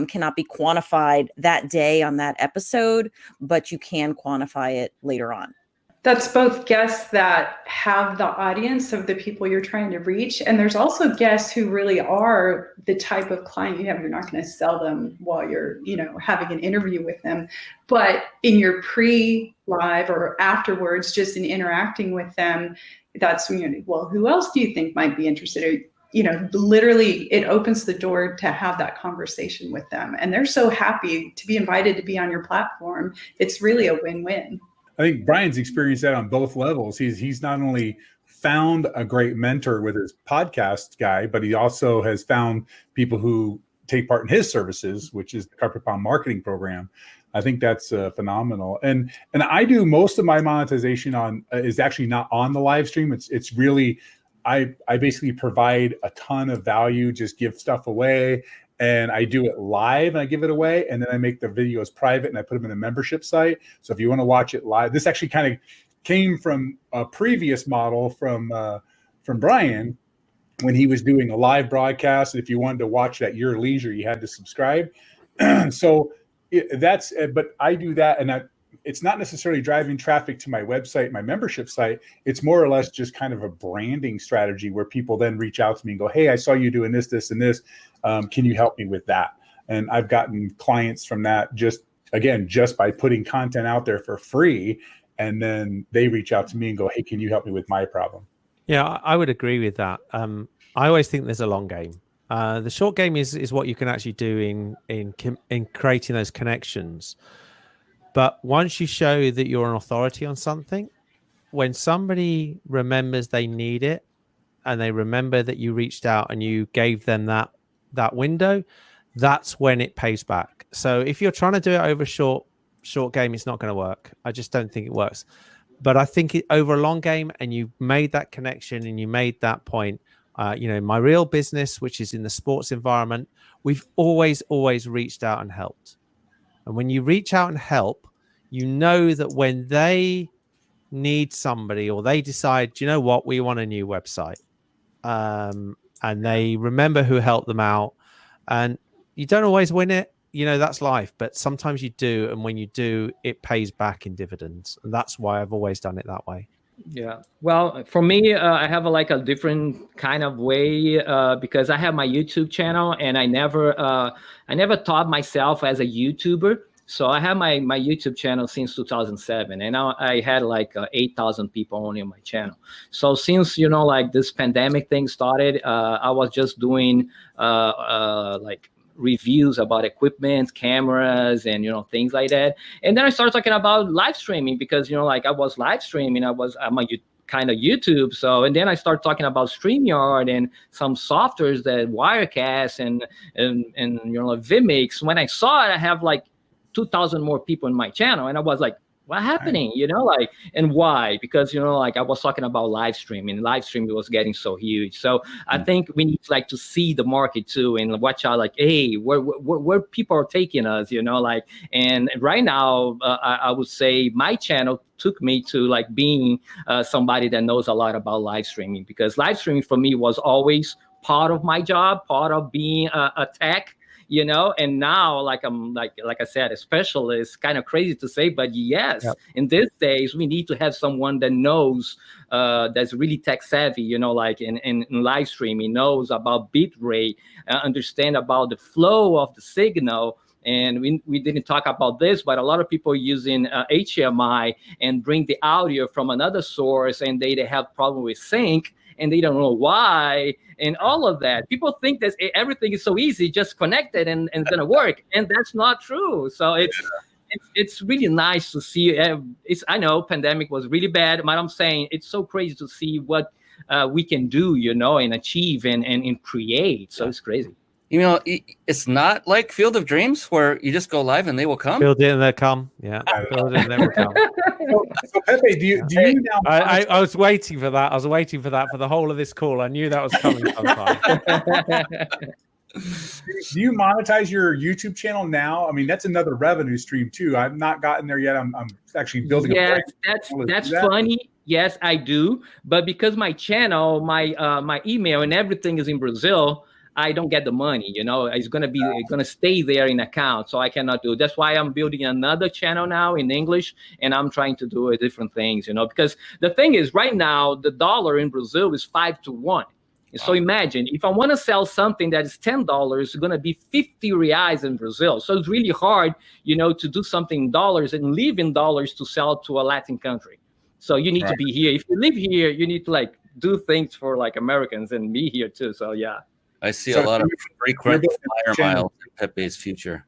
cannot be quantified that day on that episode, but you can quantify it later on. That's both guests that have the audience of the people you're trying to reach. And there's also guests who really are the type of client you have. You're not going to sell them while you're, having an interview with them. But in your pre-live or afterwards, just in interacting with them, that's when well, who else do you think might be interested? Literally it opens the door to have that conversation with them. And they're so happy to be invited to be on your platform. It's really a win-win. I think Brian's experienced that on both levels. He's not only found a great mentor with his podcast guy, but he also has found people who take part in his services, which is the Carpet Bomb marketing program. I think that's phenomenal. And I do most of my monetization on is actually not on the live stream. It's really I basically provide a ton of value, just give stuff away. And I do it live and I give it away. And then I make the videos private and I put them in a membership site. So if you want to watch it live, this actually kind of came from a previous model from Brian when he was doing a live broadcast. If you wanted to watch it at your leisure, you had to subscribe. So but I do that. And it's not necessarily driving traffic to my website, my membership site. It's more or less just kind of a branding strategy where people then reach out to me and go, hey, I saw you doing this, this, and this. Can you help me with that? And I've gotten clients from that just by putting content out there for free. And then they reach out to me and go, hey, can you help me with my problem? Yeah, I would agree with that. I always think there's a long game. The short game is what you can actually do in creating those connections. But once you show that you're an authority on something, when somebody remembers they need it and they remember that you reached out and you gave them that window, that's when it pays back. So if you're trying to do it over a short game, it's not going to work. I just don't think it works. But I think over a long game, and you made that connection and you made that point, my real business, which is in the sports environment, we've always reached out and helped. And when you reach out and help, you know that when they need somebody or they decide, you know what, we want a new website, and they remember who helped them out, and you don't always win it, that's life, but sometimes you do. And when you do, it pays back in dividends. And that's why I've always done it that way. Yeah. Well, for me, I have a different kind of way because I have my YouTube channel, and I never thought myself as a YouTuber. So I have my YouTube channel since 2007, and I had 8,000 people only on my channel. So since this pandemic thing started, I was just doing reviews about equipment, cameras, and things like that. And then I started talking about live streaming because I was live streaming. I'm a kind of YouTube. So, and then I started talking about StreamYard and some softwares that Wirecast and Vimix. When I saw it, I have 2,000 more people in my channel, and I was like, what's happening? And why? Because I was talking about live streaming. Live streaming was getting so huge. So I think we need to see the market too and watch out. Hey, where people are taking us. And right now, I would say my channel took me to being somebody that knows a lot about live streaming, because live streaming for me was always part of my job, part of being a tech. And now I'm like I said, a specialist. Kind of crazy to say, but yes, yep. In these days we need to have someone that knows that's really tech savvy, in live streaming, knows about bit rate, understand about the flow of the signal. And we didn't talk about this, but a lot of people using HDMI and bring the audio from another source, and they have problem with sync, and they don't know why, and all of that. People think that everything is so easy, just connect it and it's going to work. And that's not true. So it's really nice to see. I know pandemic was really bad, but I'm saying it's so crazy to see what we can do, and achieve and create. So it's crazy. It's not like Field of Dreams where you just go live and they will come. Build it and they'll come. Yeah, build it and they will come. So Pepe, do you now? I was waiting for that. I was waiting for that for the whole of this call. I knew that was coming sometime. Do you monetize your YouTube channel now? I mean, that's another revenue stream too. I've not gotten there yet. I'm actually building. Yes, that's funny. Yes, I do. But because my channel, my email and everything is in Brazil, I don't get the money. It's gonna stay there in account, so I cannot do it. That's why I'm building another channel now in English, and I'm trying to do different things. Because the thing is, right now the dollar in Brazil is 5 to 1. So imagine if I want to sell something that is $10, it's going to be 50 reais in Brazil. So it's really hard, to do something in dollars and live in dollars to sell to a Latin country. So you need to be here. If you live here, you need to do things for Americans and be here too. So yeah. I see a lot of frequent flyer miles in Pepe's future.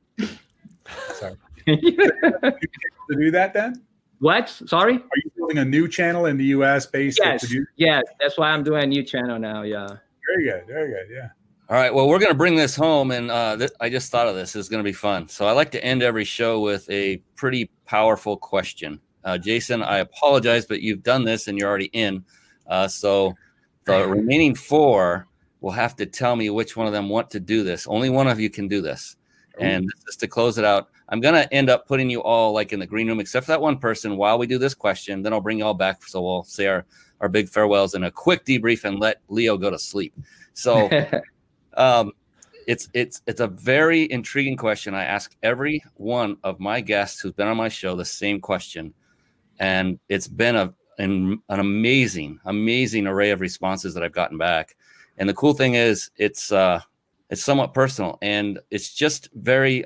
Sorry. To do that then? What? Sorry? Are you building a new channel in the U.S. based? Yes. That's why I'm doing a new channel now. Yeah. Very good. Yeah. All right. Well, we're going to bring this home, and I just thought of this. It's going to be fun. So I like to end every show with a pretty powerful question. Jason, I apologize, but you've done this and you're already in. So the remaining 4 will have to tell me which one of them want to do this. Only one of you can do this. And just to close it out, I'm going to end up putting you all in the green room, except for that one person while we do this question. Then I'll bring you all back. So we'll say our big farewells and a quick debrief and let Leo go to sleep. So it's a very intriguing question. I ask every one of my guests who's been on my show the same question. And it's been an amazing array of responses that I've gotten back. And the cool thing is it's somewhat personal, and it's just very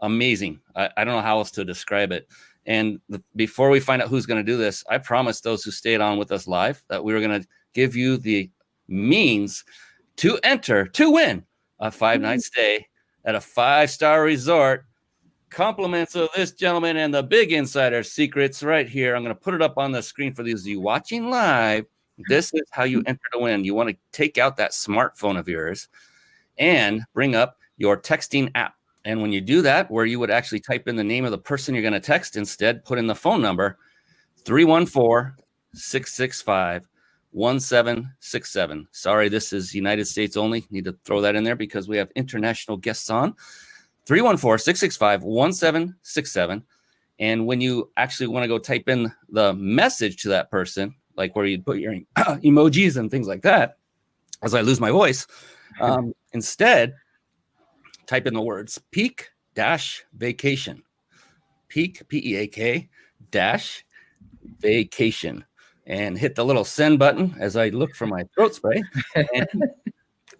amazing. I don't know how else to describe it. And before we find out who's going to do this, I promised those who stayed on with us live that we were going to give you the means to win a 5-night stay at a 5-star resort. Compliments of this gentleman and the big insider secrets right here. I'm going to put it up on the screen for those of you watching live. This is how you enter to win. You want to take out that smartphone of yours and bring up your texting app. And when you do that, where you would actually type in the name of the person you're going to text, instead put in the phone number 314-665-1767. Sorry, this is United States only. Need to throw that in there because we have international guests on. 314-665-1767. And when you actually want to go type in the message to that person, like where you put your emojis and things like that, as I lose my voice, instead, type in the words peak-vacation. Peak, P-E-A-K, -vacation. And hit the little send button as I look for my throat spray. And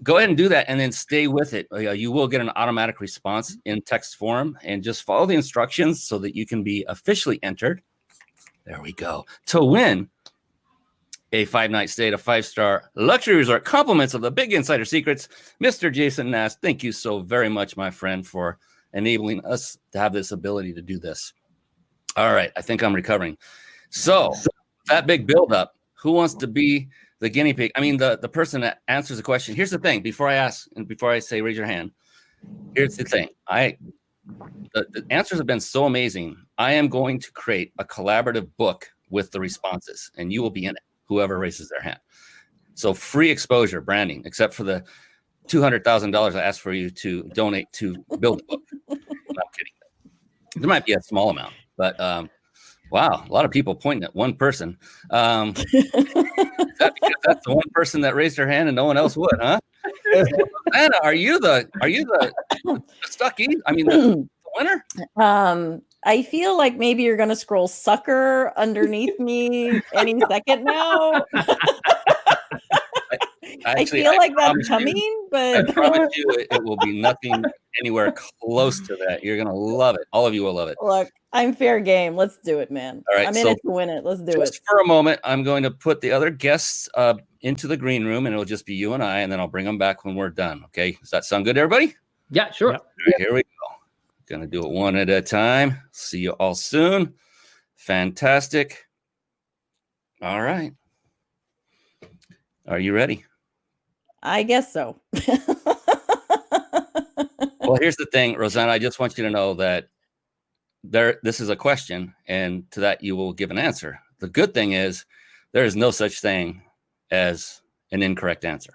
go ahead and do that, and then stay with it. You will get an automatic response in text form, and just follow the instructions so that you can be officially entered. There we go. To win a 5-night stay at a 5-star luxury resort. Compliments of the big insider secrets, Mr. Jason Nast. Thank you so very much, my friend, for enabling us to have this ability to do this. All right, I think I'm recovering. So that big buildup, who wants to be the guinea pig? I mean, the person that answers the question. Here's the thing. Before I ask and before I say raise your hand, here's the thing. The answers have been so amazing. I am going to create a collaborative book with the responses, and you will be in it, whoever raises their hand. So free exposure, branding, except for the $200,000 I asked for you to donate to build a book. I'm not kidding. There might be a small amount, but wow, a lot of people pointing at one person. Is that because that's the one person that raised her hand and no one else would, huh? Anna, are you the stucky? I mean, the winner? I feel like maybe you're going to scroll sucker underneath me any second now. I feel like that's coming, but I promise you it will be nothing anywhere close to that. You're going to love it. All of you will love it. Look, I'm fair game. Let's do it, man. All right, I'm in it to win it. Let's do it. Just for a moment, I'm going to put the other guests into the green room, and it'll just be you and I, and then I'll bring them back when we're done. Okay? Does that sound good to everybody? Yeah, sure. All right, here we go. Going to do it one at a time. See you all soon. Fantastic. All right. Are you ready? I guess so. Well, here's the thing, Rosanna. I just want you to know that this is a question, and to that you will give an answer. The good thing is there is no such thing as an incorrect answer.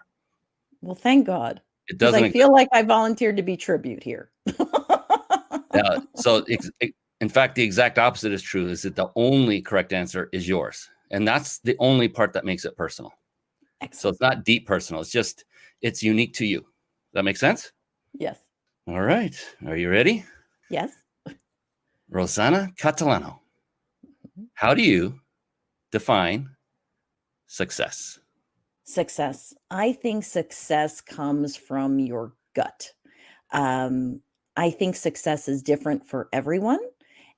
Well, thank God. It doesn't. I feel like I volunteered to be tribute here. So in fact, the exact opposite is true, is that the only correct answer is yours. And that's the only part that makes it personal. Excellent. So it's not deep personal. It's unique to you. Does that make sense? Yes. All right. Are you ready? Yes. Rosanna Catalano, how do you define success? Success. I think success comes from your gut. I think success is different for everyone,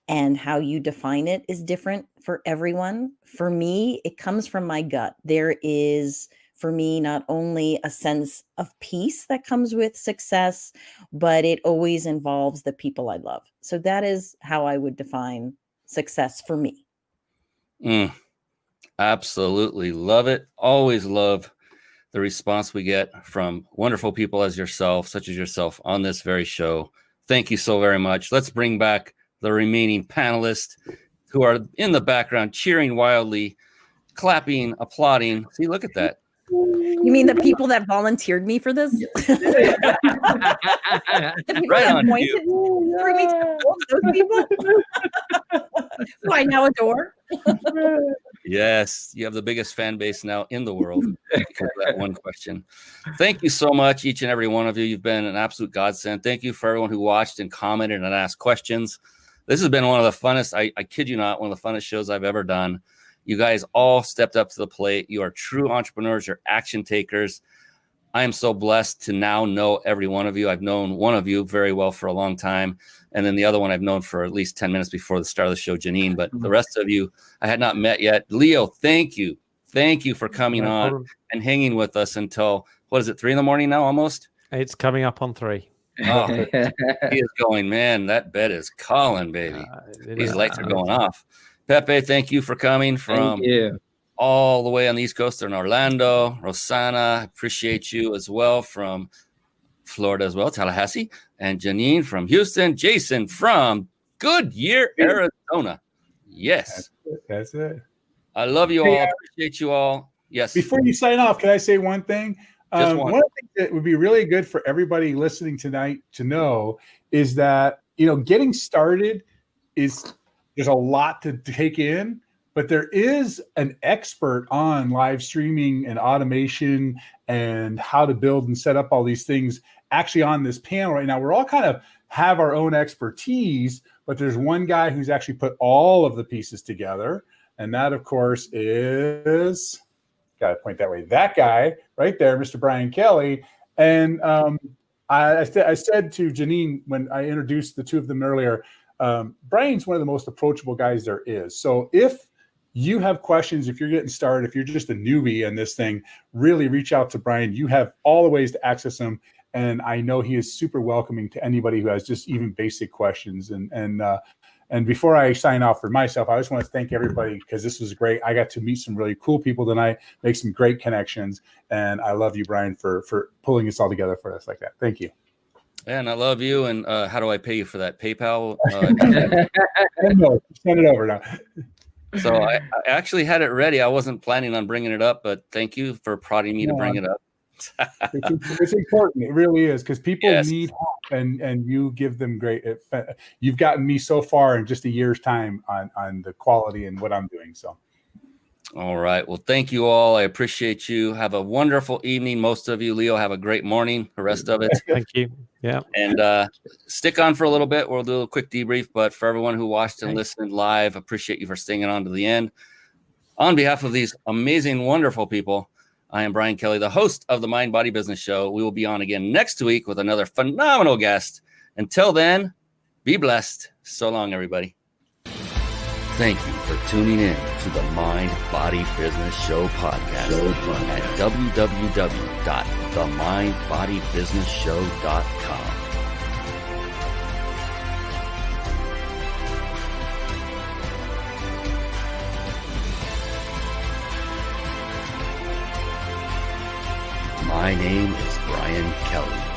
and how you define it is different for everyone. For me, it comes from my gut. There is, for me, not only a sense of peace that comes with success, but it always involves the people I love. So that is how I would define success for me. Absolutely love it. Always love the response we get from wonderful people as yourself, such as yourself, on this very show. Thank you so very much. Let's bring back the remaining panelists who are in the background, cheering wildly, clapping, applauding. See, look at that. You mean the people that volunteered me for this? The people Right that on pointed you. for me to those people who I now adore. Yes, you have the biggest fan base now in the world because of that one question. Thank you so much, each and every one of you. You've been an absolute godsend. Thank you for everyone who watched and commented and asked questions. This has been one of the funnest, I kid you not, one of the funnest shows I've ever done. You guys all stepped up to the plate. You are true entrepreneurs. You're action takers. I am so blessed to now know every one of you. I've known one of you very well for a long time. And then the other one I've known for at least 10 minutes before the start of the show, Janine. But the rest of you, I had not met yet. Leo, thank you. Thank you for coming on and hanging with us until, what is it, 3 a.m. now almost? It's coming up on 3. Oh, he is going, man, that bed is calling, baby. These lights are going off. Pepe, thank you for coming from all the way on the East Coast in Orlando. Rosanna, appreciate you as well from Florida as well, Tallahassee. And Janine from Houston. Jason from Goodyear, Arizona. Yes. That's it. I love you all. Appreciate you all. Yes. Before you sign off, can I say one thing? Just one of the things that would be really good for everybody listening tonight to know is that, getting started there's a lot to take in, but there is an expert on live streaming and automation and how to build and set up all these things actually on this panel right now. We're all kind of have our own expertise, but there's one guy who's actually put all of the pieces together. And that, of course, is, got to point that way, that guy right there, Mr. Brian Kelly. And I said to Janine when I introduced the two of them earlier, Brian's one of the most approachable guys there is. So if you have questions, if you're getting started, if you're just a newbie in this thing, really reach out to Brian. You have all the ways to access him. And I know he is super welcoming to anybody who has just even basic questions. And before I sign off for myself, I just want to thank everybody because this was great. I got to meet some really cool people tonight, make some great connections. And I love you, Brian, for pulling this all together for us like that. Thank you. And I love you. And how do I pay you for that? PayPal? Send it over now. So I actually had it ready. I wasn't planning on bringing it up, but thank you for prodding me to bring it up. It's important. It really is, because people need help, and you give them great. You've gotten me so far in just a year's time on the quality and what I'm doing. So. All right. Well, thank you all. I appreciate you. Have a wonderful evening. Most of you, Leo, have a great morning. The rest of it. Thank you. Yeah. And stick on for a little bit. We'll do a quick debrief. But for everyone who watched and listened live, appreciate you for staying on to the end. On behalf of these amazing, wonderful people, I am Brian Kelly, the host of the Mind Body Business Show. We will be on again next week with another phenomenal guest. Until then, be blessed. So long, everybody. Thank you for tuning in to the Mind Body Business Show podcast at www.themindbodybusinessshow.com. My name is Brian Kelly.